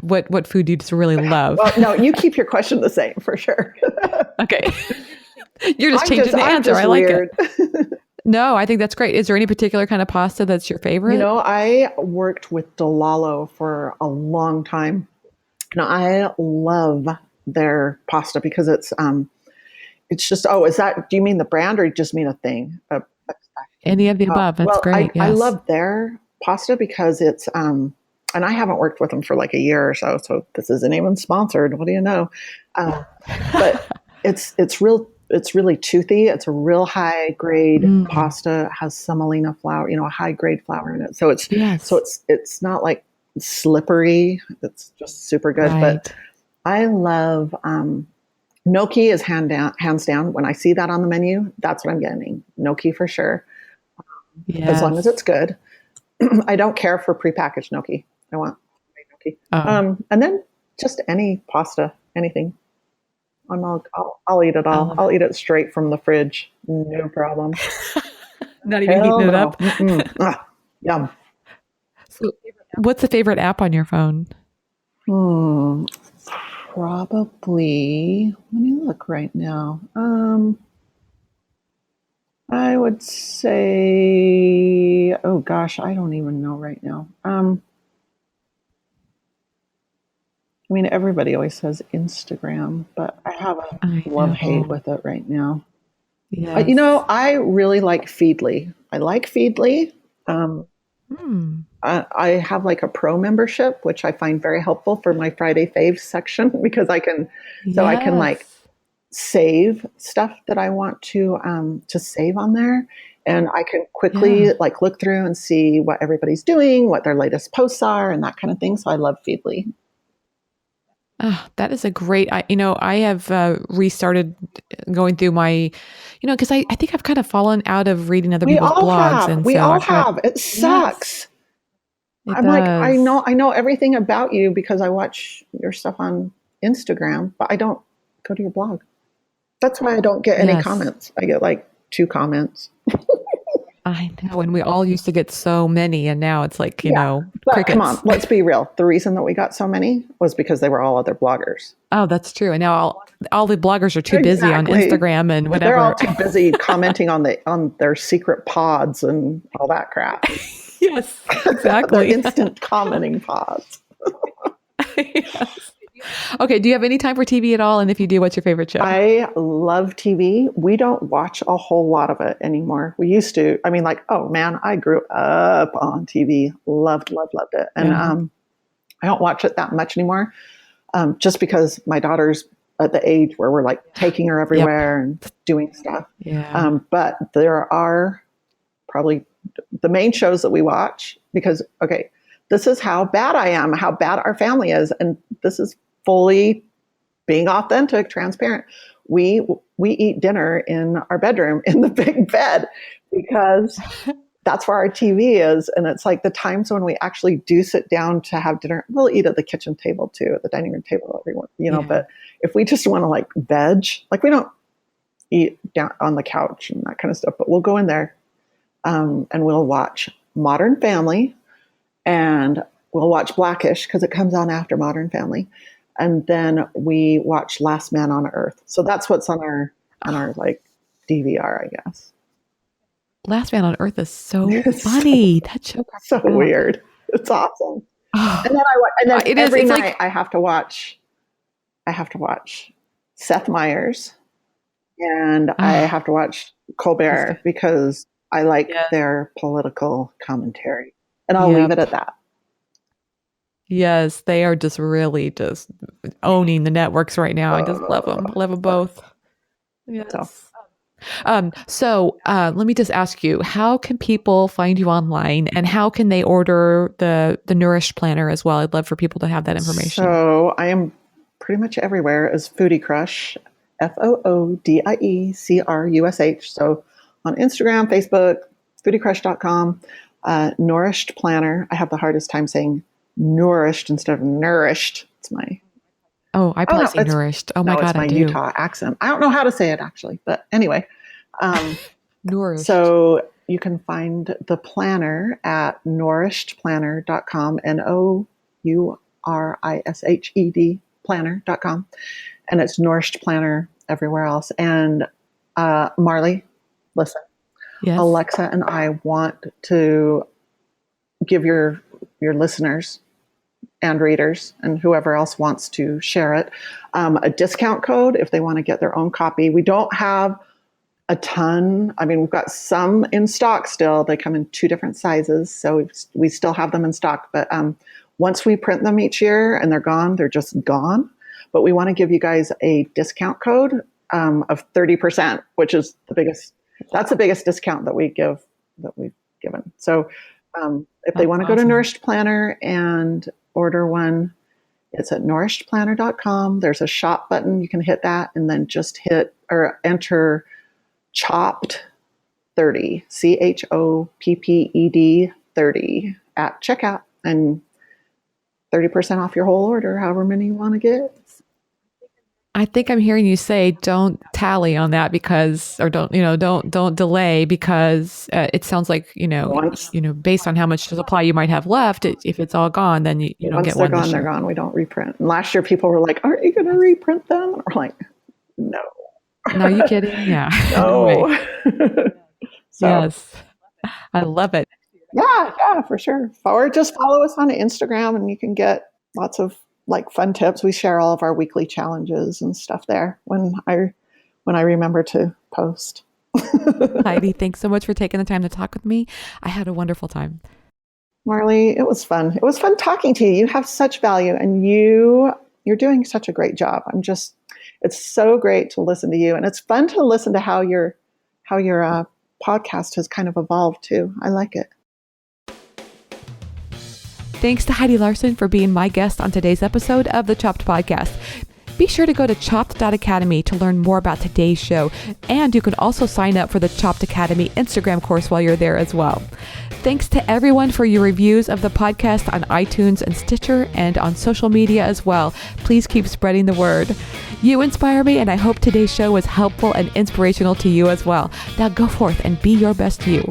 what food do you just really love? Well, no, you keep your question the same for sure. Okay. You're just changing the answer. I like weird. it. No, I think that's great. Is there any particular kind of pasta that's your favorite? I worked with Delalo for a long time. And I love their pasta because it's just, do you mean the brand or you just mean a thing? Any of the above. That's great. I love their pasta because it's, and I haven't worked with them for like a year or so this isn't even sponsored. What do you know? But it's really toothy. It's a real high grade pasta. It has semolina flour, a high grade flour in it. So it's not like slippery. It's just super good. Right. But I love gnocchi is hands down. When I see that on the menu, that's what I'm getting. Gnocchi for sure. As long as it's good. I don't care for prepackaged gnocchi. I want gnocchi. And then just any pasta, anything. I'll eat it all. I'll eat it straight from the fridge. No problem. Not even heating it up. Yum. So, what's the favorite app on your phone? Probably. Let me look right now. I would say. Oh gosh, I don't even know right now. I mean, everybody always says Instagram, but I have a love-hate with it right now. Yes. I really like Feedly. I like Feedly. I have like a pro membership, which I find very helpful for my Friday faves section because I can like save stuff that I want to save on there. And I can quickly like look through and see what everybody's doing, what their latest posts are and that kind of thing. So I love Feedly. Oh, that is a great, I have restarted going through my, because I think I've kind of fallen out of reading other people's blogs. We all have. It sucks. I'm like, I know everything about you because I watch your stuff on Instagram, but I don't go to your blog. That's why I don't get any comments. I get like 2 comments. I know, and we all used to get so many, and now it's like, crickets. Come on, let's be real. The reason that we got so many was because they were all other bloggers. Oh, that's true. And now all the bloggers are too busy on Instagram and whatever. They're all too busy commenting on their secret pods and all that crap. Yes, exactly. Their instant commenting pods. Yes. Okay, do you have any time for TV at all? And if you do, what's your favorite show? I love TV. We don't watch a whole lot of it anymore. We used to. I mean, like, oh man, I grew up on TV. Loved it. And I don't watch it that much anymore just because my daughter's at the age where we're like taking her everywhere and doing stuff. Yeah. But there are probably the main shows that we watch because, okay, this is how bad I am, how bad our family is. And this is fully being authentic, transparent. We eat dinner in our bedroom in the big bed because that's where our TV is. And it's like the times when we actually do sit down to have dinner, we'll eat at the kitchen table too, at the dining room table, everyone, but if we just want to like veg, like we don't eat down on the couch and that kind of stuff, but we'll go in there and we'll watch Modern Family and we'll watch Blackish because it comes on after Modern Family. And then we watch Last Man on Earth. So that's what's on our like DVR, I guess. Last Man on Earth is so funny. That show so weird. It's awesome. And then every night I have to watch Seth Meyers And I have to watch Colbert because I like their political commentary. And I'll leave it at that. Yes, they are just really just owning the networks right now. I just love them. Love them both. Yes. So let me just ask you, how can people find you online, and how can they order the Nourished Planner as well? I'd love for people to have that information. So I am pretty much everywhere as Foodie Crush, FOODIECRUSH. So on Instagram, Facebook, foodiecrush.com, Nourished Planner. I have the hardest time saying nourished instead of nourished. It's my I probably say nourished. Oh my God, it's my Utah accent. I don't know how to say it actually, but anyway. Nourished. So you can find the planner at nourishedplanner.com, NOURISHED planner.com. And it's Nourished Planner everywhere else. And Marley, listen, yes. Alexa and I want to give your listeners and readers and whoever else wants to share it a discount code if they want to get their own copy. We don't have a ton. I mean, we've got some in stock still. They come in 2 different sizes, so we still have them in stock. But once we print them each year and they're gone, they're just gone. But we want to give you guys a discount code of 30%, which is the biggest. That's the biggest discount that we've given. So if they want to go to Nourished Planner and order one, it's at nourishedplanner.com. There's a shop button. You can hit that and then just hit or enter chopped 30, CHOPPED 30 at checkout, and 30% off your whole order, however many you want to get. I think I'm hearing you say don't tally on that don't delay, because it sounds like, based on how much supply you might have left, if it's all gone, then you don't get one. Once they're gone, we don't reprint. And last year people were like, aren't you going to reprint them? And we're like, no. No, are you kidding? Yeah. No. Yes. I love it. Yeah, for sure. Or just follow us on Instagram and you can get lots of fun tips. We share all of our weekly challenges and stuff there when I remember to post. Heidi, thanks so much for taking the time to talk with me. I had a wonderful time. Marley, it was fun. It was fun talking to you. You have such value and you're doing such a great job. It's so great to listen to you, and it's fun to listen to how your podcast has kind of evolved too. I like it. Thanks to Heidi Larsen for being my guest on today's episode of the Chopped Podcast. Be sure to go to chopped.academy to learn more about today's show, and you can also sign up for the Chopped Academy Instagram course while you're there as well. Thanks to everyone for your reviews of the podcast on iTunes and Stitcher and on social media as well. Please keep spreading the word. You inspire me, and I hope today's show was helpful and inspirational to you as well. Now go forth and be your best you.